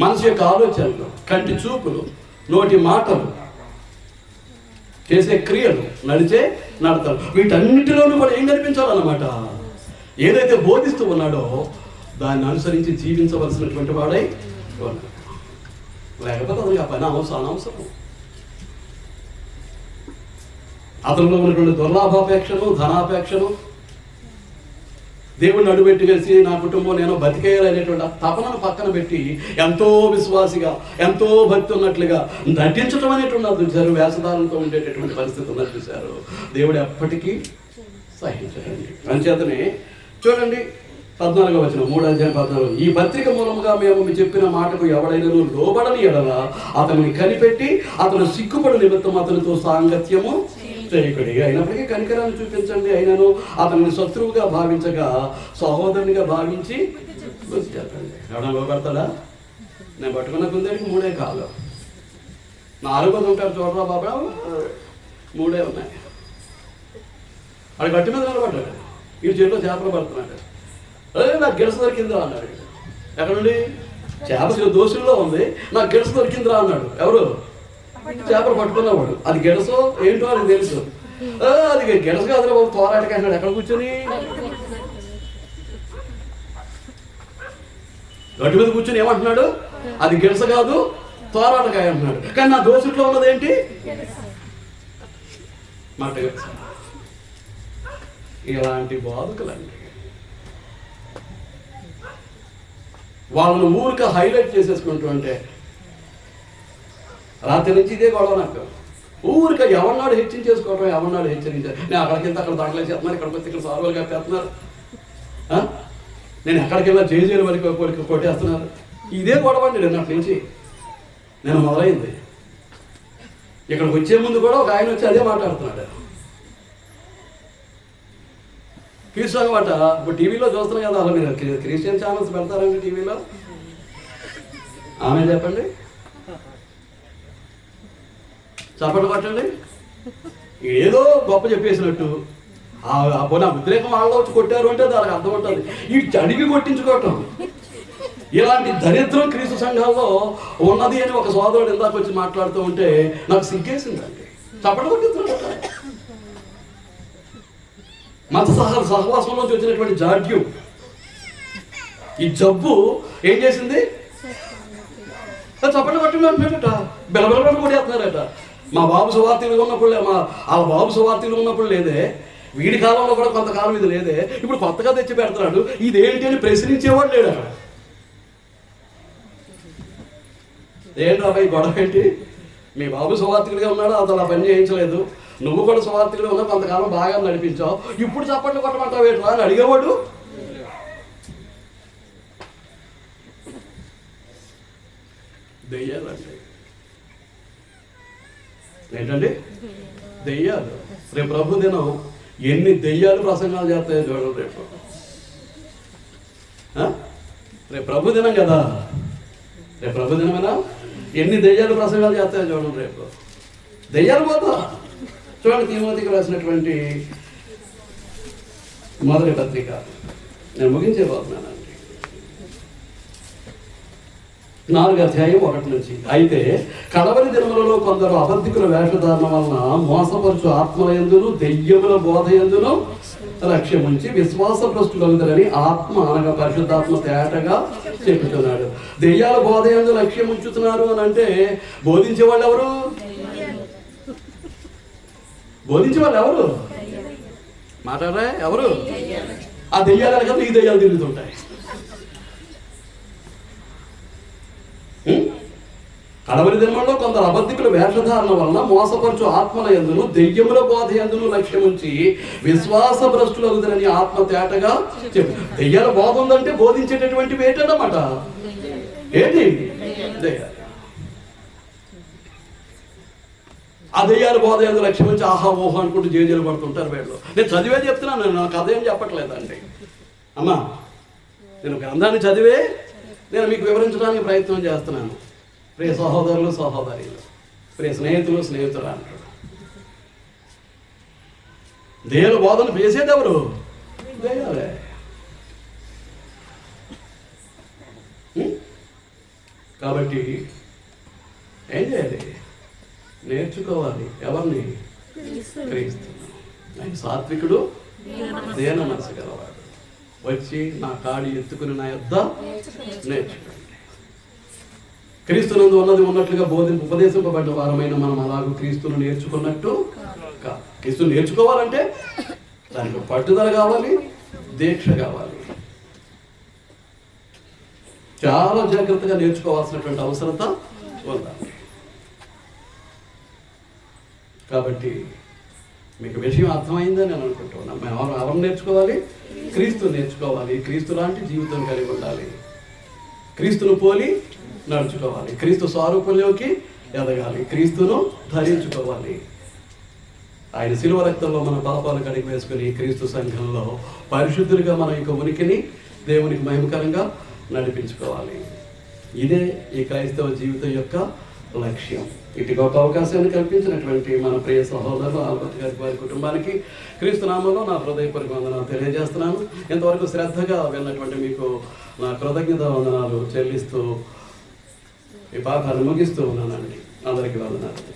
మనసు యొక్క ఆలోచనలు, కంటి చూపులు, నోటి మాటలు, చేసే క్రియలు, నడిచే నడతలు, వీటన్నిటిలోనూ కూడా ఏం కనిపించాలన్నమాట? ఏదైతే బోధిస్తూ ఉన్నాడో దాన్ని అనుసరించి జీవించవలసినటువంటి వాడై ఉన్నాడు. లేకపోతే అతనికి ఆ పని అనవసరం. అతనిలో ఉన్నటువంటి దుర్లాభాపేక్షను, ధనాపేక్షను, దేవుడిని అడుగుపెట్టి కలిసి నా కుటుంబం నేను బతికేయాలనేటువంటి తపనను పక్కన పెట్టి ఎంతో విశ్వాసిగా, ఎంతో భక్తి ఉన్నట్లుగా నటించడం అనేటువంటి చూశారు. వేషధారంతో ఉండేటటువంటి పరిస్థితి ఉన్నది చూశారు. దేవుడు ఎప్పటికీ సహించండి. అంచేతనే చూడండి 14వ వచనం, 3వ అధ్యాయం 14. ఈ పత్రిక మూలముగా మేము చెప్పిన మాటకు ఎవడైనా లోబడని ఎడల అతనిని కనిపెట్టి అతను సిగ్గుపడు నిమిత్తం అతనితో సాంగత్యము చేయకుడి. అయినప్పటికీ కనికరాన్ని చూపించండి. అయినను అతన్ని శత్రువుగా భావించగా సహోదరునిగా భావించి గుర్తు చెప్పండి. ఎవడన్నా లోబడతాడా? నేను పట్టుకున్న కుందేటికి 3 కాళ్ళు, 4 ఉంటారు చూడరా బాబా, 3 ఉన్నాయి. వాడు గట్టి మీద నిలబడ్డాడు, ఈ చెట్లో చేపలు పడుతున్నాడు. నాకు గిడస దొరికిందా అన్నాడు. ఎక్కడ నుండి? చేప దోషుల్లో ఉంది, నాకు గిడస దొరికిందిరా అన్నాడు. ఎవరు? చేపలు పట్టుకున్నవాడు. అది గిడసో ఏంటో అని తెలుసు. అది గిడస కాదురా బాబు, తోరాటకి అన్నాడు. ఎక్కడ కూర్చొని? గడ్డి మీద కూర్చొని ఏమంటున్నాడు? అది గిడస కాదు, తోరాటకాయ అంటున్నాడు. కానీ నా దోషుట్లో ఉన్నది ఏంటి? మాట గిడస. ఇలాంటి బాధకులండి. వాళ్ళను ఊరిక హైలైట్ చేసేసుకుంటూ అంటే రాత్రి నుంచి ఇదే గొడవ నాకు. ఊరిక ఎవరినాడు హెచ్చించేసుకోవటం, ఎవరినాడు హెచ్చరించారు. నేను అక్కడికి అక్కడ దాంట్లో చేస్తున్నారు, ఇక్కడికి వస్తే ఇక్కడ సార్వలుగా పెడుతున్నారు. నేను ఎక్కడికి వెళ్ళా జేజేలు వరకు కొట్టేస్తున్నారు. ఇదే గొడవ అండి నిన్నటి నుంచి నేను మొదలైంది. ఇక్కడికి వచ్చే ముందు కూడా ఒక ఆయన వచ్చి అదే మాట్లాడుతున్నాడు. క్రీస్తు అనమాట. ఇప్పుడు టీవీలో చూస్తున్నాం కదా, అలా మీరు క్రిస్టియన్ ఛానల్స్ పెడతారండి టీవీలో. ఆమె చెప్పండి. చప్పట్లు కొట్టండి. ఏదో గొప్ప చెప్పేసినట్టు పోనీ ఉద్రేకం వాళ్ళలో వచ్చి కొట్టారు అంటే దానికి అర్థం ఉంటుంది. ఈ అడిగి కొట్టించుకోవటం, ఇలాంటి దరిద్రం క్రీస్తు సంఘాల్లో ఉన్నది అని ఒక సోదరుడు ఇందాక వచ్చి మాట్లాడుతూ ఉంటే నాకు సిగ్గేసిందండి. చప్పట్లు కొట్టిస్తున్నాడు. మత సహవాసంలోంచి వచ్చినటువంటి జాడ్యం, ఈ జబ్బు ఏం చేసింది? చప్పట్లు కొట్టినట్ట బెలబెలబెల కొట్టేస్తున్నారట. మా బాబు సువార్తీలు ఉన్నప్పుడు వాళ్ళ బాబు సువార్తీలు ఉన్నప్పుడు లేదే, వీడి కాలంలో కూడా కొంతకాలం ఇది లేదే, ఇప్పుడు కొత్తగా తెచ్చి పెడుతున్నాడు, ఇదేంటి అని ప్రశ్నించేవాడు లేడు అక్కడ. ఏంటి అబ్బాయి గొడవ ఏంటి? మీ బాబు సువార్తికుడిగా ఉన్నాడు, అతను ఆ పని చేయించలేదు, నువ్వు కూడా సువార్తికుడిగా ఉన్నావు, కొంతకాలం బాగా నడిపించావు, ఇప్పుడు చప్పట్లు కొట్టమంటావు ఏంట్రా అని అడిగేవాడు. దెయ్యాలు అంటే ఏంటండి? దెయ్యాలు. రేపు ప్రభు దినం ఎన్ని దెయ్యాలు ప్రసంగాలు చేస్తాయో చూడండి. రేపు ప్రభు దినం కదా, రేపు ప్రభు దినమేనా? ఎన్ని దెయ్యాలు ప్రసంగాలు చేస్తాయో చూడండి. రేపు దెయ్యాలు పోతా చూడండి. తిమోతికి రాసినటువంటి మొదటి పత్రిక, నేను ముగించేపోతున్నానండి, 4వ అధ్యాయం 1 నుంచి. అయితే కడవరి దినములలో కొందరు అబద్ధికుల వేషధారణ వలన మోసపరుచు ఆత్మలయందును దెయ్యముల బోధయందును లక్ష్యముంచి విశ్వాసభ్రష్టులవుతారని ఆత్మ అనగా పరిశుద్ధాత్మ తేటగా చెబుతున్నాడు. దెయ్యాల బోధయందు లక్ష్యం ఉంచుతున్నారు అని అంటే బోధించే వాళ్ళు ఎవరు? బోధించే వాళ్ళు ఎవరు? మాట్లాడరా ఎవరు? ఆ దెయ్యాల కదా ఈ దెయ్యాలు తిరుగుతుంటాయి. కడవరి దినములలో కొందరు అబద్ధికుల వేషధారణ వలన మోసపరచు ఆత్మల యందును దెయ్యముల బోధ యందును లక్ష్యముంచి విశ్వాస భ్రష్టులగుదరని ఆత్మ తేటగా చెప్పు. దెయ్యాల బోధ ఉందంటే బోధించేటటువంటి ఏంటన్నమాట? ఏంటి? దెయ్యాలు. ఆ దెయ్యాల బోధ యందు లక్ష్యముంచి ఆహా ఓహో అనుకుంటూ జేజేలు పడుతుంటారు వీళ్ళు. నేను చదివే చెప్తున్నాను, నాకు కథ ఏం చెప్పట్లేదండి అమ్మా. నేను గ్రంథాన్ని చదివే నేను మీకు వివరించడానికి ప్రయత్నం చేస్తున్నాను. ప్రియ సహోదరులు సహోదరులు, ప్రియ స్నేహితులు స్నేహితులు అంటారు. దెయ్యాల బోధన చేసేది ఎవరు? దెయ్యాలే. కాబట్టి ఏం చేయాలి? నేర్చుకోవాలి. ఎవరిని? క్రీస్తు. ఆయన సాత్వికుడు, దీన మనసు గలవాడు. వచ్చి నా కాడి ఎత్తుకుని నా యొద్ద నేర్చుకోండి. క్రీస్తునందు ఉన్నది ఉన్నట్లుగా ఉపదేశింపబడ్డ వారమైన మనం అలాగూ క్రీస్తును నేర్చుకున్నట్టు కాదు. క్రీస్తును నేర్చుకోవాలంటే దానికి పట్టుదల కావాలి, దీక్ష కావాలి. చాలా జాగ్రత్తగా నేర్చుకోవాల్సినటువంటి అవసరత ఉండాలి. కాబట్టి మీకు విషయం అర్థమైందని నేను అనుకుంటున్నాను. మేము ఎవరు నేర్చుకోవాలి? క్రీస్తు నేర్చుకోవాలి. క్రీస్తు లాంటి జీవితం కలిగి ఉండాలి. క్రీస్తును పోలి నడుచుకోవాలి. క్రీస్తు స్వరూపంలోకి ఎదగాలి. క్రీస్తును ధరించుకోవాలి. ఆయన శిలువ రక్తంలో మన పాపాలు కడిగి వేసుకుని క్రీస్తు సంఘంలో పరిశుద్ధులుగా మన యొక్క ఉనికిని దేవునికి మహిమకరంగా నడిపించుకోవాలి. ఇదే ఈ క్రైస్తవ జీవితం యొక్క లక్ష్యం. ఇటు గొప్ప అవకాశాన్ని కల్పించినటువంటి మన ప్రియ సహోదరులు ఆల్బర్ట్ గారి వారి కుటుంబానికి క్రీస్తు నామంలో నా హృదయపూర్వక వందనాలు తెలియజేస్తున్నాను. ఇంతవరకు శ్రద్ధగా విన్నటువంటి మీకు నా కృతజ్ఞత వందనాలు చెల్లిస్తూ ఈ పాఠాన్ని ముగిస్తూ ఉన్నానండి. అందరికీ వందనాలు.